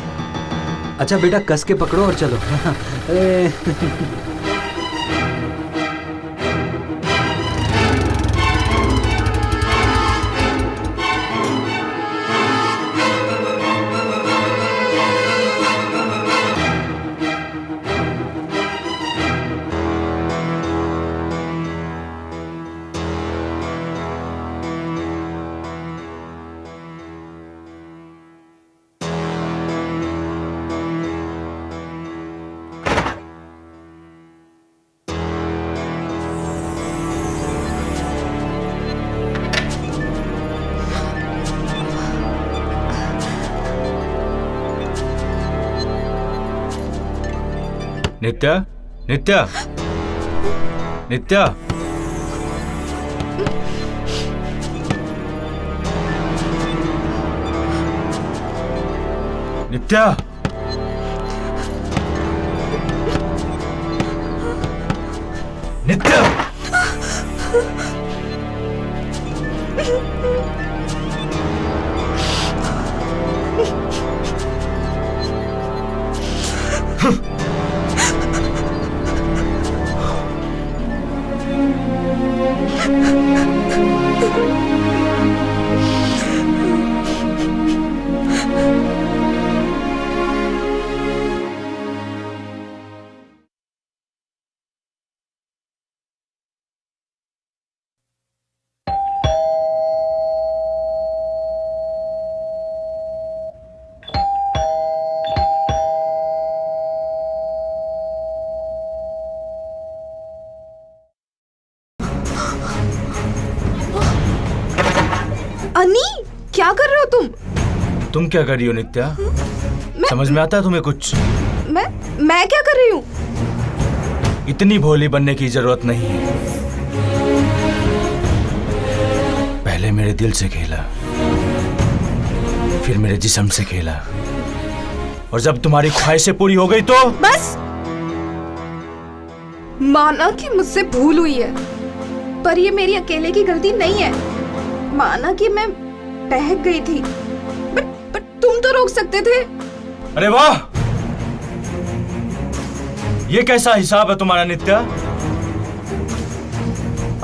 अच्छा बेटा, कस के पकड़ो और चलो। ए, नित्या, नित्या, नित्या। नित्या, नित्या। अनी, क्या कर रहे हो तुम? तुम क्या कर रही हो नित्या? समझ में आता है तुम्हें कुछ? मैं क्या कर रही हूँ? इतनी भोली बनने की जरूरत नहीं है। पहले मेरे दिल से खेला, फिर मेरे जिस्म से खेला, और जब तुम्हारी ख्वाहिशें पूरी हो गई तो बस। माना कि मुझसे भूल हुई है, पर ये मेरी अकेले की गलती नहीं है। माना कि मैं बहक गई थी, बट तुम तो रोक सकते थे। अरे वाह, ये कैसा हिसाब है तुम्हारा नित्या?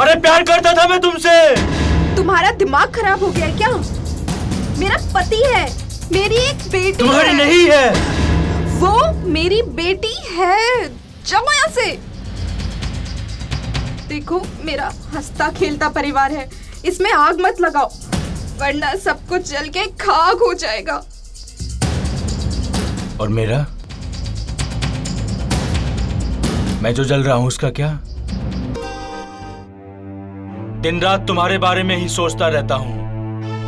अरे प्यार करता था मैं तुमसे। तुम्हारा दिमाग खराब हो गया है क्या? मेरा पति है, मेरी एक बेटी तुम्हारी है। नहीं है। वो मेरी बेटी है। जाओ यहाँ से। देखो, मेरा हंसता खेलता परिवार है, इसमें आग मत लगाओ, वरना सब कुछ जल के खाक हो जाएगा। और मेरा, मैं जो जल रहा हूं उसका क्या? दिन रात तुम्हारे बारे में ही सोचता रहता हूं।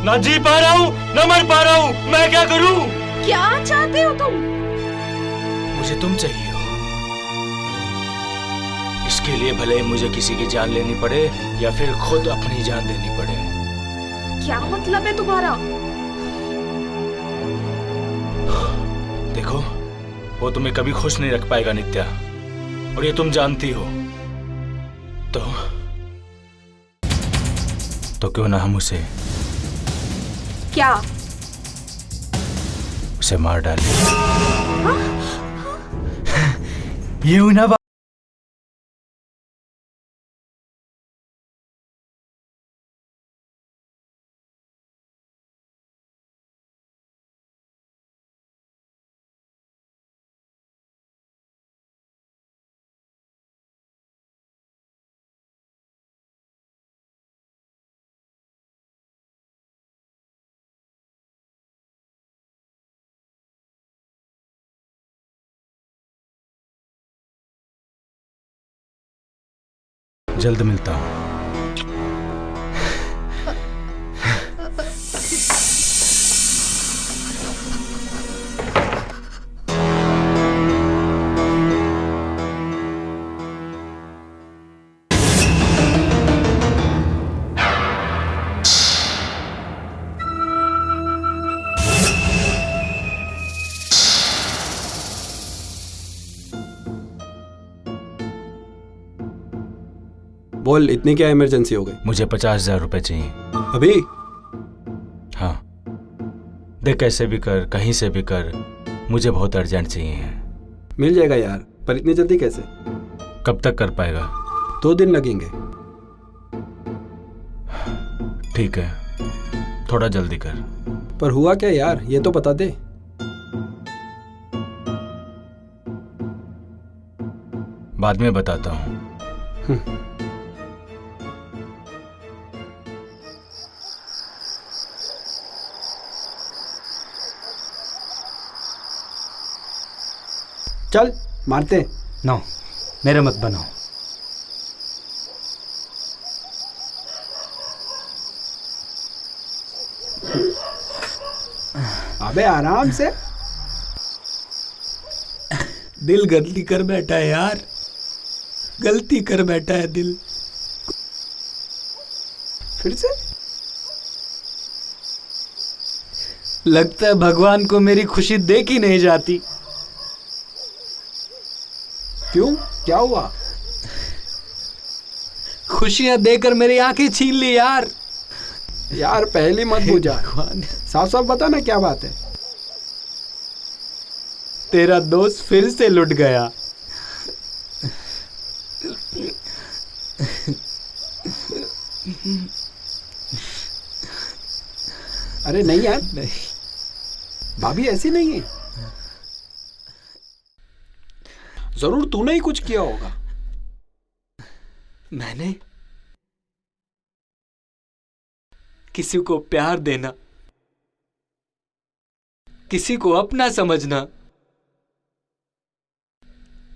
ना जी पा रहा हूं, ना मर पा रहा हूं। मैं क्या करूं? क्या चाहते हो तुम? मुझे तुम चाहिए हो। इसके लिए भले ही मुझे किसी की जान लेनी पड़े या फिर खुद अपनी जान देनी पड़े। क्या मतलब है तुम्हारा? देखो, वो तुम्हें कभी खुश नहीं रख पाएगा नित्या, और ये तुम जानती हो। तो क्यों ना हम उसे मार डालें। ये हुई ना बात। जल्द मिलता हूं। बोल, इतनी क्या इमरजेंसी हो गई? मुझे 50,000 रुपए चाहिए अभी? हाँ, देख कैसे भी कर, कहीं से भी कर, मुझे बहुत अर्जेंट चाहिए है। मिल जाएगा यार, पर इतनी जल्दी कैसे? कब तक कर पाएगा? 2 दिन लगेंगे। ठीक है, थोड़ा जल्दी कर। पर हुआ क्या यार, ये तो बता दे। बाद में बताता हूँ। चल मारते। नो, मेरे मत बनाओ। अबे आराम से। दिल गलती कर बैठा है यार, गलती कर बैठा है दिल। फिर से? लगता है भगवान को मेरी खुशी देखी नहीं जाती। क्यों, क्या हुआ? खुशियां देकर मेरी आंखें छीन ली यार। यार पहली मत बुझा, साफ साफ बता ना क्या बात है। तेरा दोस्त फिर से लुट गया। अरे नहीं यार, नहीं, भाभी ऐसी नहीं है। जरूर तूने ही कुछ किया होगा। मैंने? किसी को प्यार देना, किसी को अपना समझना,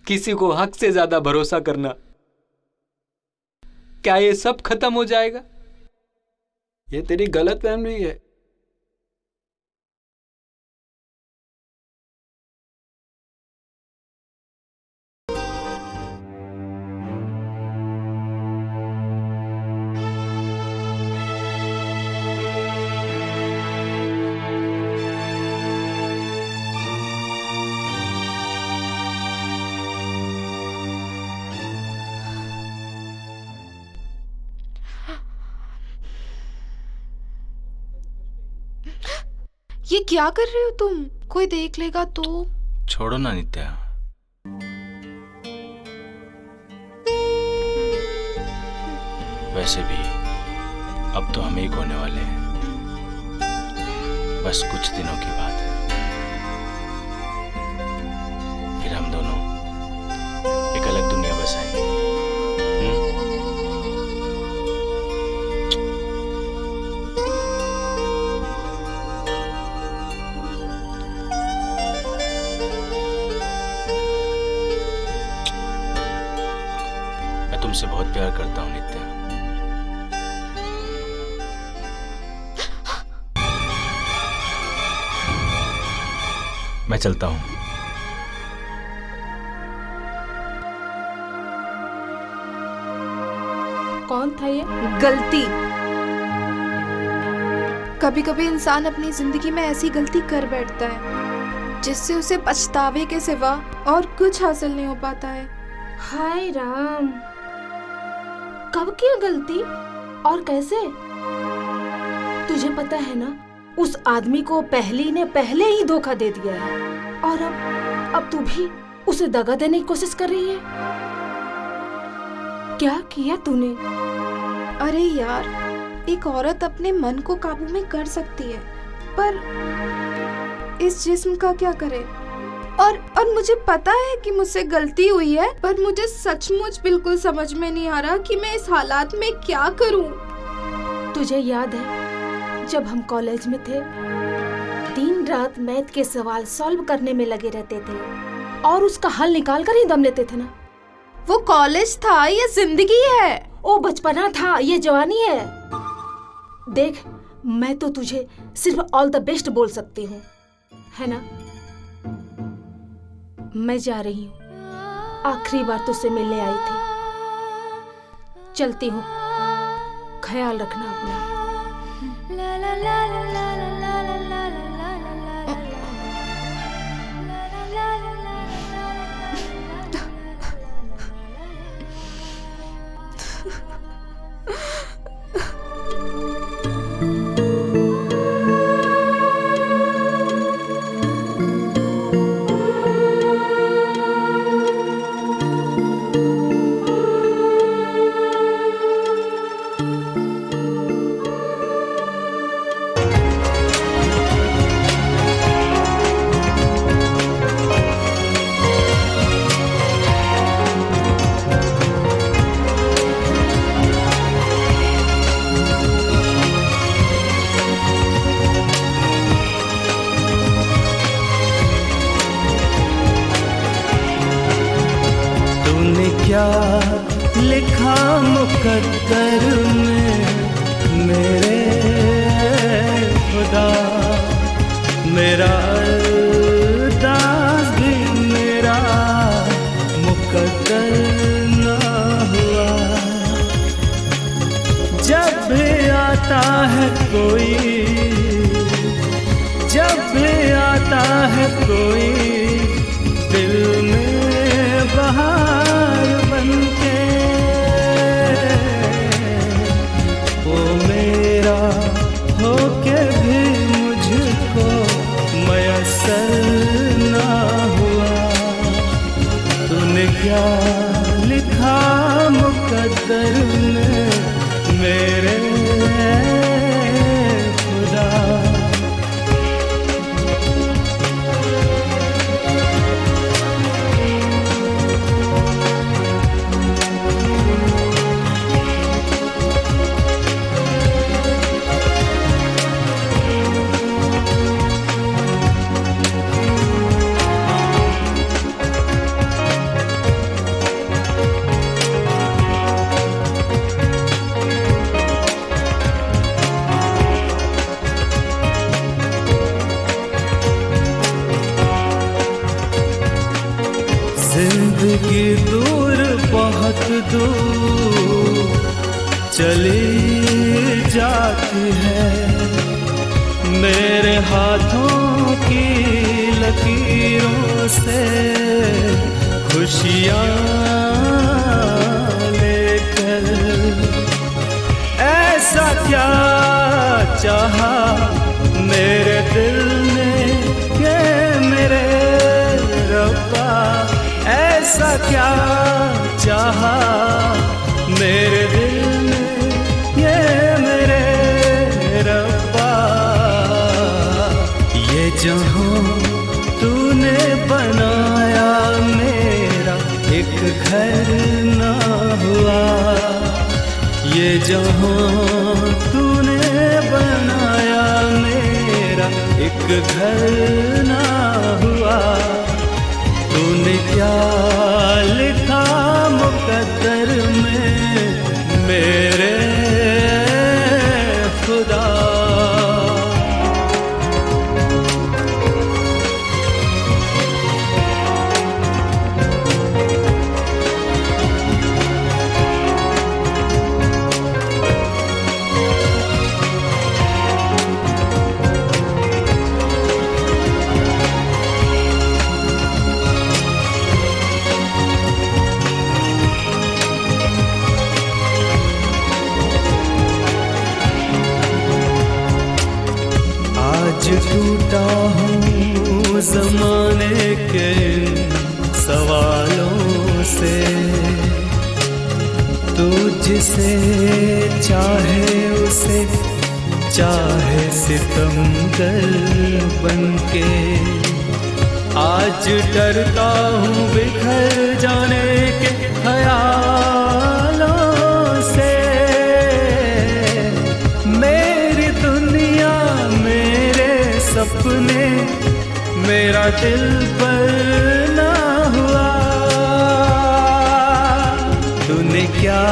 किसी को हक से ज्यादा भरोसा करना, क्या ये सब खत्म हो जाएगा? ये तेरी गलतफहमी है। ये क्या कर रहे हो तुम? कोई देख लेगा तो? छोड़ो ना नित्या। वैसे भी अब तो हम एक होने वाले हैं, बस कुछ दिनों की बात है। फिर हम दोनों एक अलग दुनिया बसाएंगे। मैं तुमसे बहुत प्यार करता हूँ नित्या। मैं चलता हूँ। कौन था ये? गलती। कभी कभी इंसान अपनी जिंदगी में ऐसी गलती कर बैठता है जिससे उसे पछतावे के सिवा और कुछ हासिल नहीं हो पाता है। हाय राम, कब किया गलती और कैसे? तुझे पता है ना, उस आदमी को पहली ने पहले ही धोखा दे दिया है और अब तू भी उसे दगा देने की कोशिश कर रही है। क्या किया तूने? अरे यार, एक औरत अपने मन को काबू में कर सकती है, पर इस जिस्म का क्या करे? और मुझे पता है कि मुझसे गलती हुई है, पर मुझे सचमुच बिल्कुल समझ में नहीं आ रहा कि मैं इस हालात में क्या करूं। तुझे याद है जब हम कॉलेज में थे, दिन रात मैथ के सवाल सॉल्व करने में लगे रहते थे और उसका हल निकाल कर ही दम लेते थे ना? वो कॉलेज था, ये जिंदगी है। ओ बचपना था, ये जवानी है। देख, मैं तो तुझे सिर्फ ऑल द बेस्ट बोल सकती हूँ, है ना? मैं जा रही हूँ, आखिरी बार तुझसे मिलने आई थी। चलती हूँ, ख्याल रखना अपना। क्या लिखा मुकद्दर में मेरे खुदा, मेरा अरदास भी मेरा मुकद्दर ना हुआ। जब भी आता है कोई, जब भी आता है कोई दिल में बहार बनके, वो मेरा होके भी मुझको मयसर ना हुआ। तूने क्या लिखा मुकद्दर में मेरे खुदा। जिंदगी दूर बहुत दूर चली जाती है, मेरे हाथों की लकीरों से खुशियाँ लेकर। ऐसा क्या चाहा मेरे दिल ने ये मेरे रब्बा, ऐसा क्या चाहा मेरे दिल ने ये मेरे रब्बा। ये जहां तूने बनाया मेरा एक घर ना हुआ। ये जहां तूने बनाया मेरा एक घर ना हुआ। तूने क्या लिखा मुकद्दर में मेरे खुदा। आज टूटा हूँ ज़माने के सवालों से। तू जिसे चाहे उसे चाहे सितमगर बनके। आज डरता हूँ बिखर जाने के ख्यालों से। मेरी दुनिया मेरे सपने मेरा दिल पर ना हुआ। तूने क्या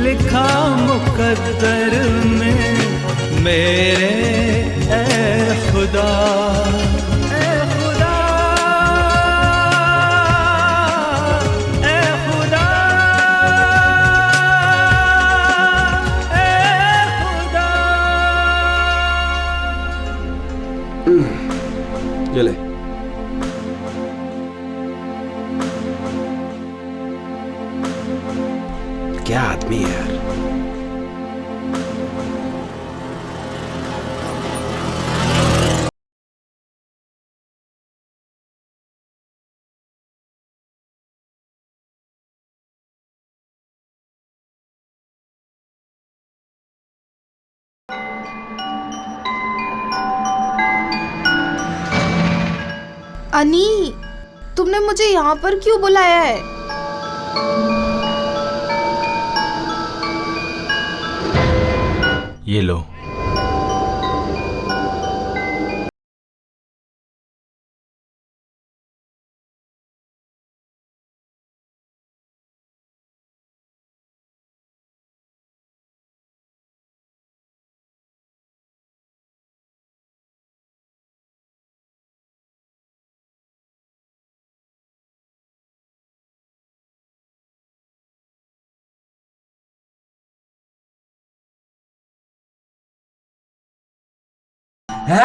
लिखा मुकद्दर में मेरे ए खुदा। ए खुदा, ए खुदा, ए खुदा। चले क्या आदमी है यार। अनी, तुमने मुझे यहाँ पर क्यों बुलाया है? ये लो। अरे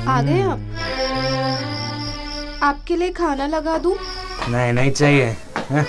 आ गए आप। आपके लिए खाना लगा दूं? नहीं नहीं चाहिए। हाँ?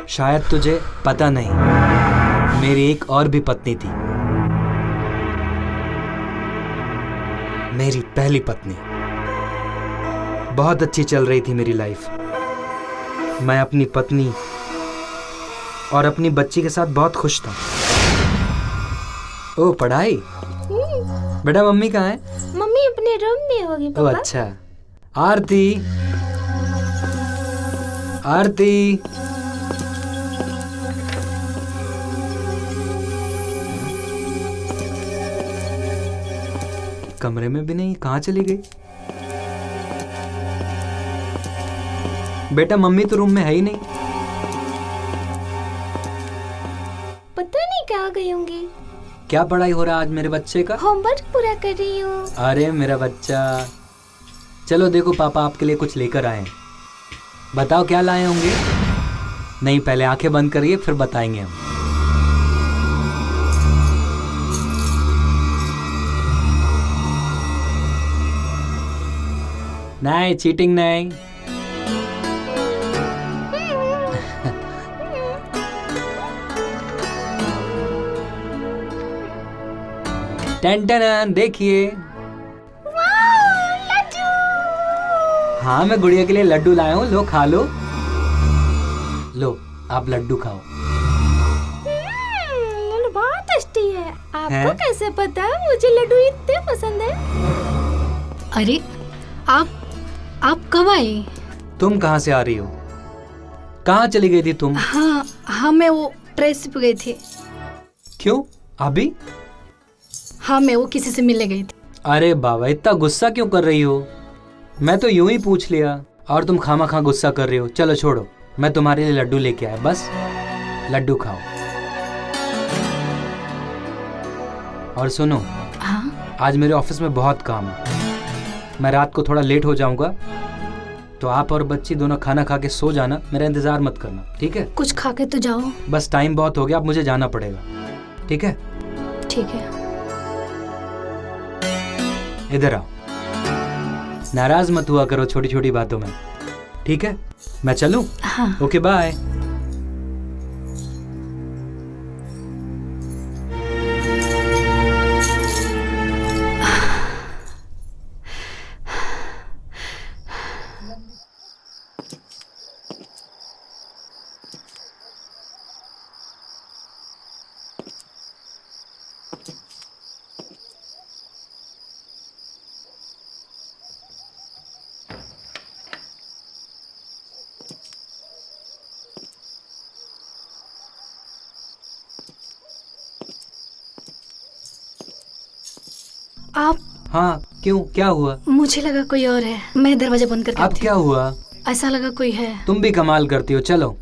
शायद तुझे पता नहीं, मेरी एक और भी पत्नी थी, मेरी पहली पत्नी। बहुत अच्छी चल रही थी मेरी लाइफ। मैं अपनी पत्नी और अपनी बच्ची के साथ बहुत खुश था। ओ पढ़ाई। बेटा मम्मी कहाँ है? मम्मी अपने रूम में होगी ओ पापा। अच्छा। आरती, आरती। कमरे में भी नहीं, कहाँ चली गई? बेटा मम्मी तो रूम में है ही नहीं। पता नहीं कहाँ गई होंगी। क्या पढ़ाई हो रहा है आज मेरे बच्चे का? होमवर्क पूरा कर रही हूँ। अरे मेरा बच्चा, चलो देखो पापा आपके लिए कुछ लेकर आए हैं। बताओ क्या लाए होंगे? नहीं, पहले आंखें बंद करिए फिर बताएंगे हम। नहीं, चीटिंग नहीं। टेंटन देखिए। हाँ मैं गुड़िया के लिए लड्डू लाया हूँ, लो खा लो। लो आप लड्डू खाओ। लड्डू बहुत टेस्टी है। आपको है? कैसे पता मुझे लड्डू इतने पसंद है? अरे आप कब आई? तुम कहाँ से आ रही हो? कहाँ चली गई थी तुम? हाँ मैं वो ट्रेस पे गई थी। क्यों अभी? हाँ मैं वो किसी से मिलने गई थी। अरे बाबा इतना गुस्सा क्यों कर रही हो? मैं तो यूं ही पूछ लिया और तुम खामा गुस्सा कर रही हो। चलो छोड़ो, मैं तुम्हारे लिए लड्डू लेके आया, बस लड्डू खाओ। और सुनो, हाँ? आज मेरे ऑफिस में बहुत काम है, मैं रात को थोड़ा लेट हो जाऊंगा, तो आप और बच्ची दोनों खाना खा के सो जाना, मेरा इंतजार मत करना, ठीक है? कुछ खा के तो जाओ। बस टाइम बहुत हो गया, अब मुझे जाना पड़ेगा, ठीक है? ठीक है। इधर आओ, नाराज मत हुआ करो छोटी छोटी बातों में, ठीक है? मैं चलूं? हाँ। Okay bye. आप? हाँ क्यों, क्या हुआ? मुझे लगा कोई और है, मैं दरवाजा बंद करके अब क्या हुआ? ऐसा लगा कोई है। तुम भी कमाल करती हो, चलो।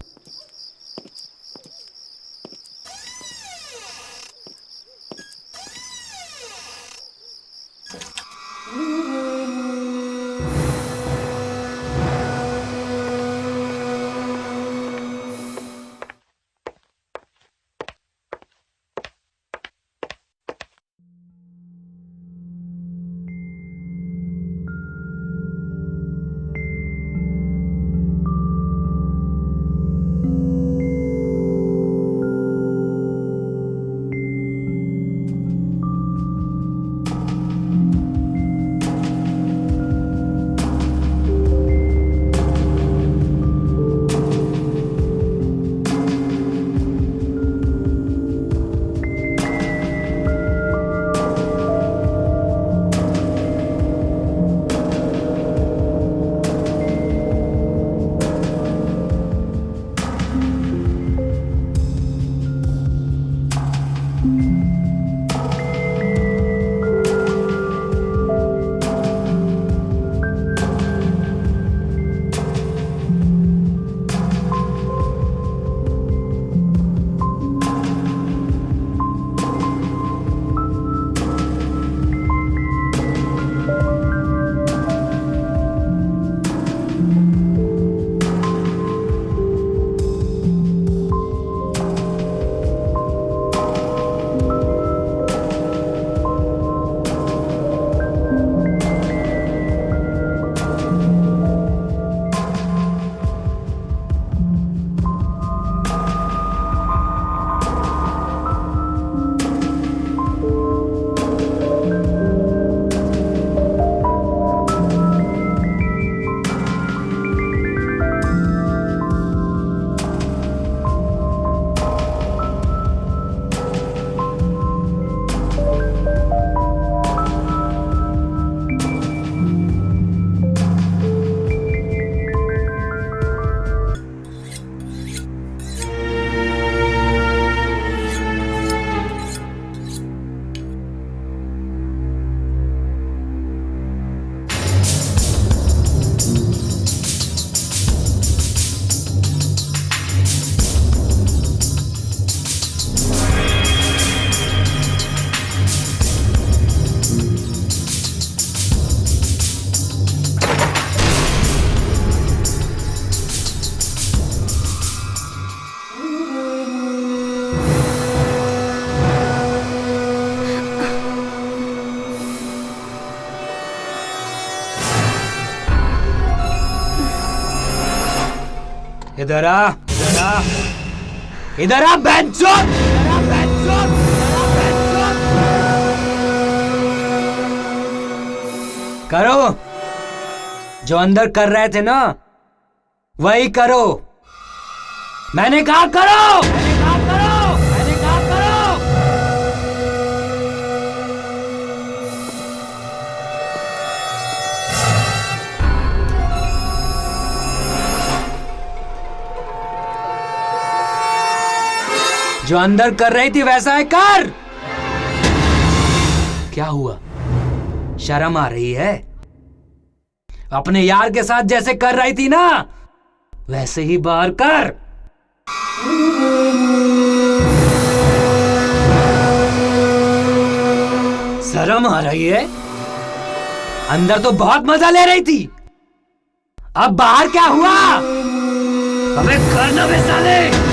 इधर आ, इधर आ, इधर आ बेंचोद, इधर आ बेंचोद, इधर आ बेंचोद। करो जो अंदर कर रहे थे ना, वही करो। मैंने कहा करो, मैंने कहा करो, मैंने कहा करो। जो अंदर कर रही थी वैसा है कर। क्या हुआ, शर्म आ रही है? अपने यार के साथ जैसे कर रही थी ना, वैसे ही बाहर कर। शर्म आ रही है? अंदर तो बहुत मजा ले रही थी, अब बाहर क्या हुआ? अबे करना बे साले।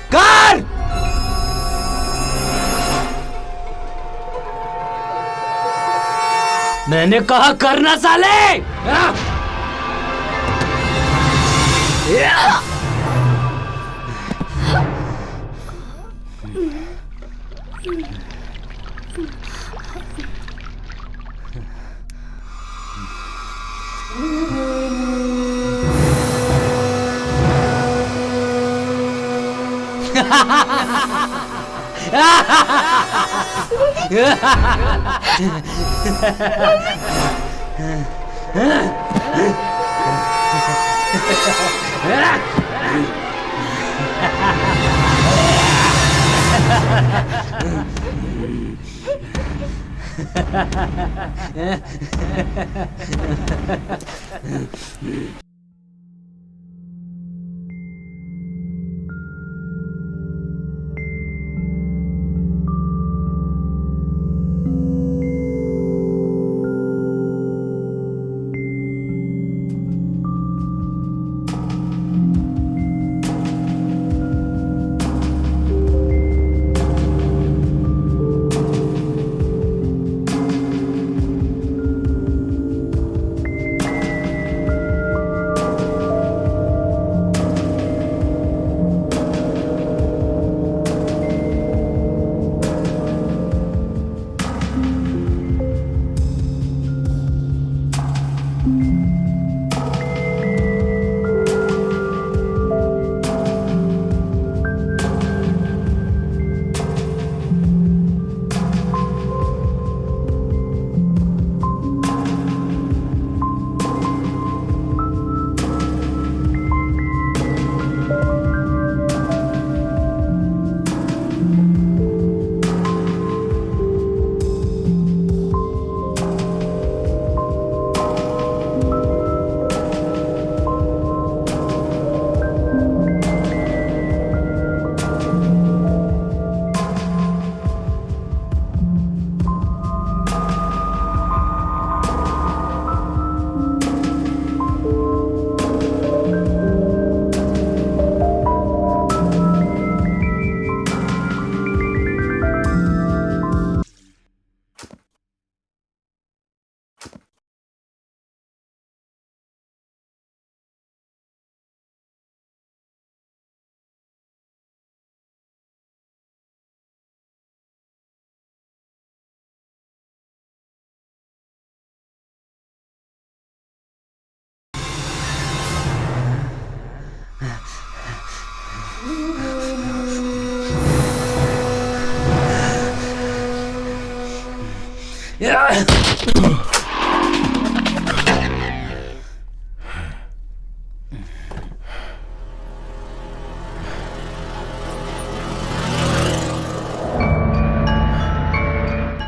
कर। मैंने कहा करना साले।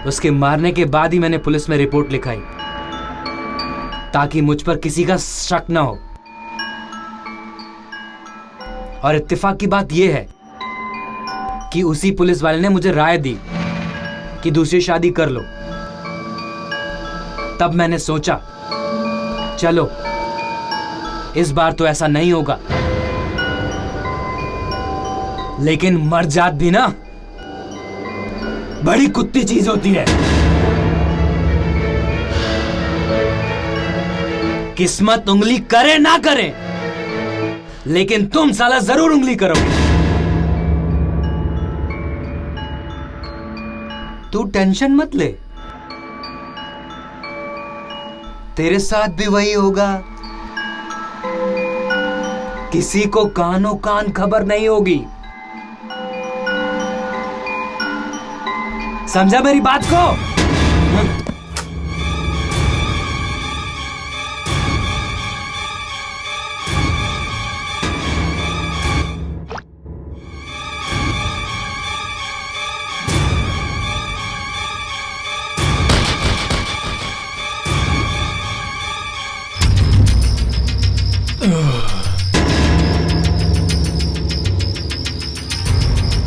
उसके मारने के बाद ही मैंने पुलिस में रिपोर्ट लिखाई, ताकि मुझ पर किसी का शक न हो। और इत्तेफाक की बात यह है कि उसी पुलिस वाले ने मुझे राय दी कि दूसरी शादी कर लो। तब मैंने सोचा चलो इस बार तो ऐसा नहीं होगा, लेकिन मर जात भी ना बड़ी कुत्ती चीज होती है। किस्मत उंगली करे ना करे, लेकिन तुम साला जरूर उंगली करोगे। तू टेंशन मत ले, तेरे साथ भी वही होगा। किसी को कानो कान खबर नहीं होगी, समझा मेरी बात को?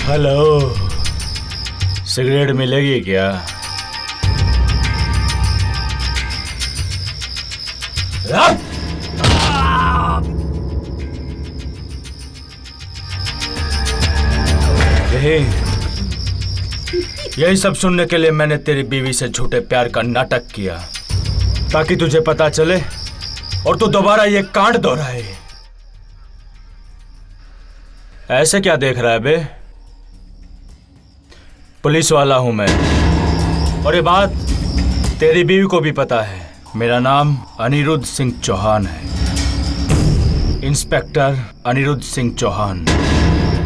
हेलो, सिगरेट मिलेगी क्या? यही सब सुनने के लिए मैंने तेरी बीवी से झूठे प्यार का नाटक किया, ताकि तुझे पता चले और तू दोबारा ये कांड दोहराए। ऐसे क्या देख रहा है बे? पुलिस वाला हूं मैं, और ये बात तेरी बीवी को भी पता है। मेरा नाम अनिरुद्ध सिंह चौहान है, इंस्पेक्टर अनिरुद्ध सिंह चौहान।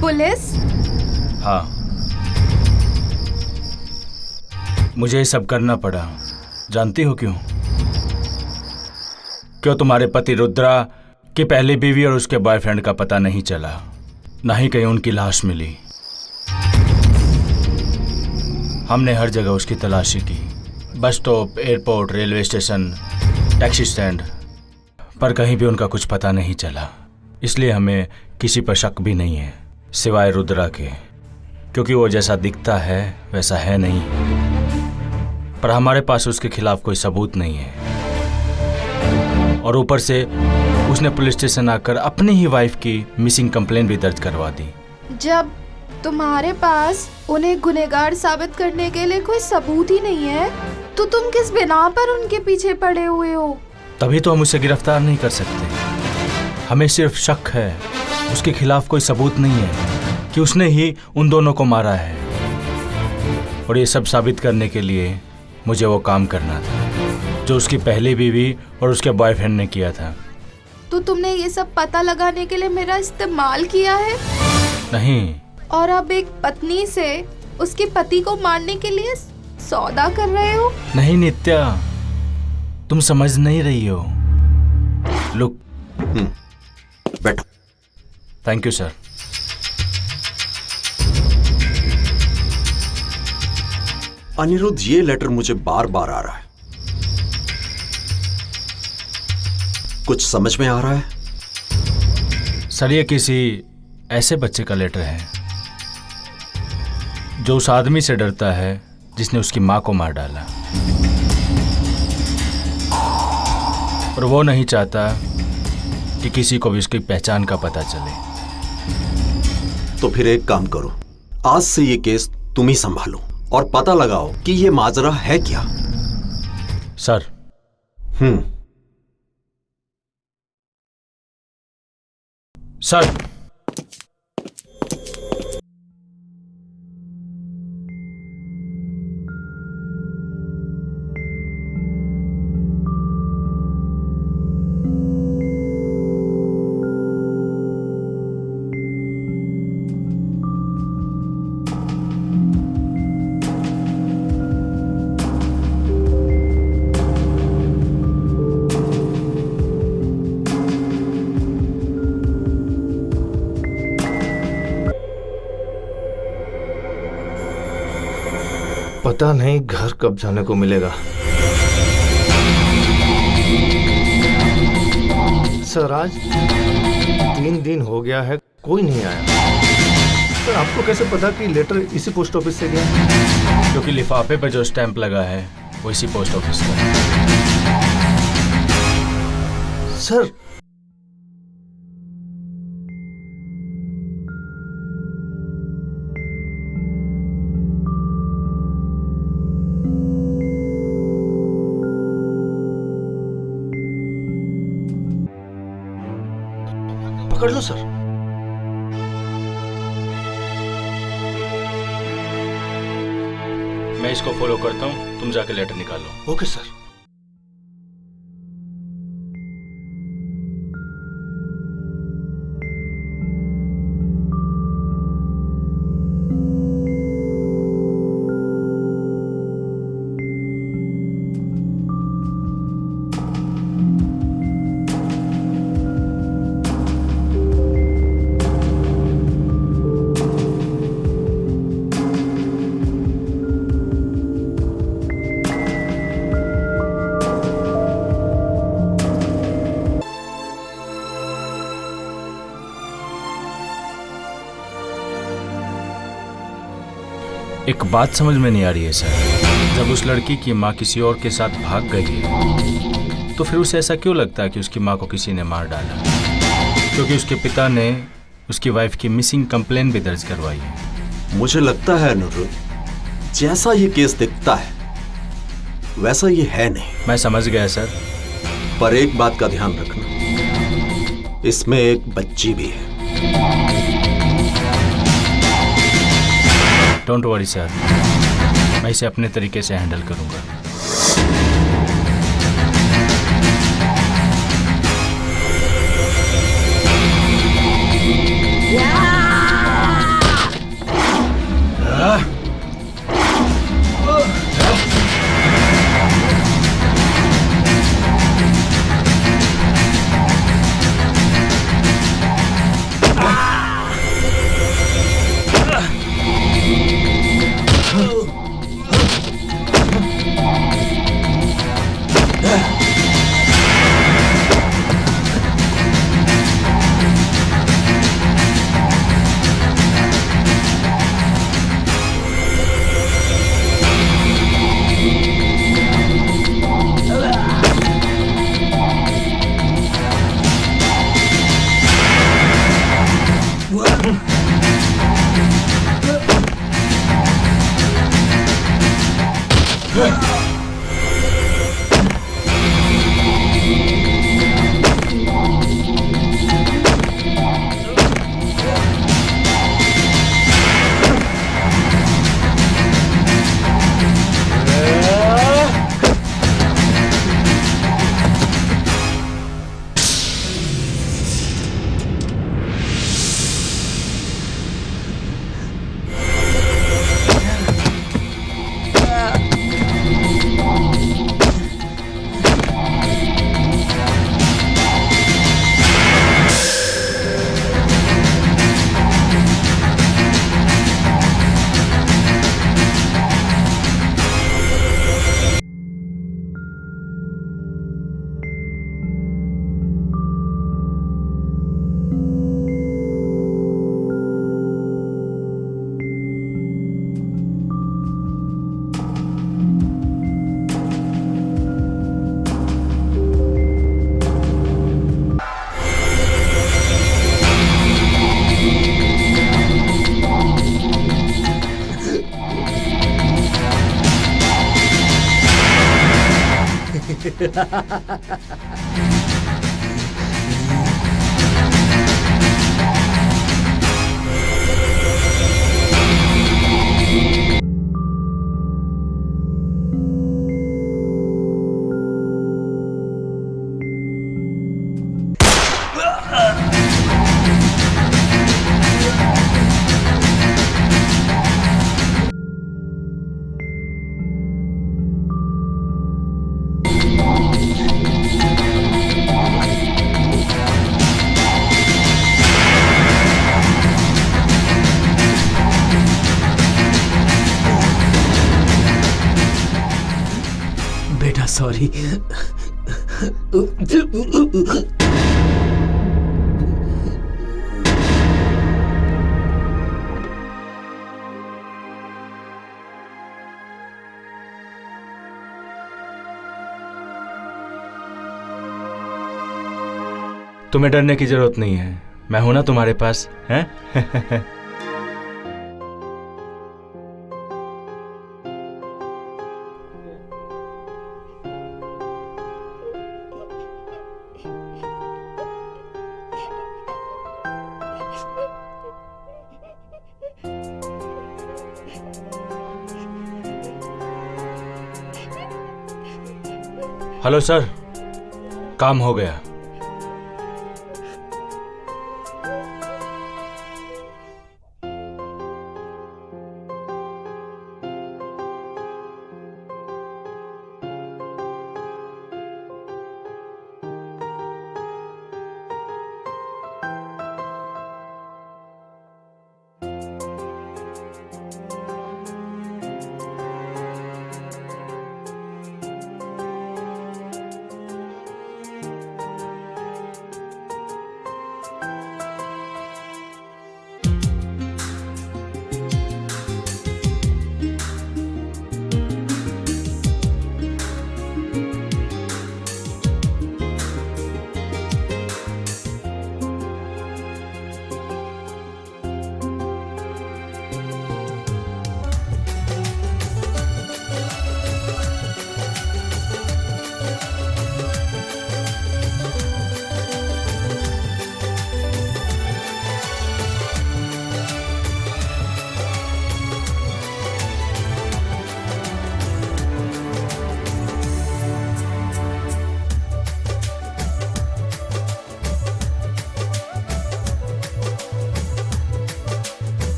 पुलिस? हाँ, मुझे ये सब करना पड़ा, जानती हो क्यों? क्यों तुम्हारे पति रुद्रा की पहली बीवी और उसके बॉयफ्रेंड का पता नहीं चला, ना ही कहीं उनकी लाश मिली। हमने हर जगह उसकी तलाशी की, bus stop, airport, railway station, taxi stand, पर कहीं भी उनका कुछ पता नहीं चला। इसलिए हमें किसी पर शक भी नहीं है सिवाय रुद्रा के, क्योंकि वो जैसा दिखता है वैसा है नहीं, पर हमारे पास उसके खिलाफ कोई सबूत नहीं है। और ऊपर से उसने पुलिस स्टेशन आकर अपनी ही वाइफ की मिसिंग कंप्लेन भी दर्ज करवा दी। जब तुम्हारे पास उन्हें गुनहगार साबित करने के लिए कोई सबूत ही नहीं है, तो तुम किस बिना पर उनके पीछे पड़े हुए हो? तभी तो हम उसे गिरफ्तार नहीं कर सकते। हमें सिर्फ शक है, उसके खिलाफ कोई सबूत नहीं है कि उसने ही उन दोनों को मारा है। और ये सब साबित करने के लिए मुझे वो काम करना था जो उसकी पहली बीवी और उसके बॉयफ्रेंड ने किया था। तो तुमने ये सब पता लगाने के लिए मेरा इस्तेमाल किया है? नहीं। और अब एक पत्नी से उसके पति को मारने के लिए सौदा कर रहे हो? नहीं नित्या, तुम समझ नहीं रही हो। लुक, बैठो। Thank you sir. अनिरुद्ध, ये लेटर मुझे बार बार आ रहा है, कुछ समझ में आ रहा है? सर, ये किसी ऐसे बच्चे का लेटर है जो उस आदमी से डरता है जिसने उसकी मां को मार डाला, और वो नहीं चाहता कि किसी को भी उसकी पहचान का पता चले। तो फिर एक काम करो, आज से ये केस तुम ही संभालो और पता लगाओ कि ये माजरा है क्या। सर। सर, पता नहीं घर कब जाने को मिलेगा। सर, आज 3 दिन हो गया है, कोई नहीं आया। सर, आपको कैसे पता कि लेटर इसी पोस्ट ऑफिस से गया? क्योंकि लिफाफे पर जो स्टैंप लगा है वो इसी पोस्ट ऑफिस का है। सर, पकड़ लो सर। मैं इसको फॉलो करता हूँ, तुम जाके लेटर निकालो। Okay sir. एक बात समझ में नहीं आ रही है सर, जब उस लड़की की माँ किसी और के साथ भाग गई है तो फिर उसे ऐसा क्यों लगता है कि उसकी माँ को किसी ने मार डाला? क्योंकि उसके पिता ने उसकी वाइफ की मिसिंग कंप्लेन भी दर्ज करवाई है। मुझे लगता है अनुरुद्ध, जैसा ये केस दिखता है वैसा ये है नहीं। मैं समझ गया सर, पर एक बात का ध्यान रखना, इसमें एक बच्ची भी है। डोंट वरी सर, मैं इसे अपने तरीके से हैंडल करूंगा। बेटा सॉरी। तुम्हें डरने की जरूरत नहीं है, मैं हूं ना तुम्हारे पास, हैं? हेलो सर, काम हो गया।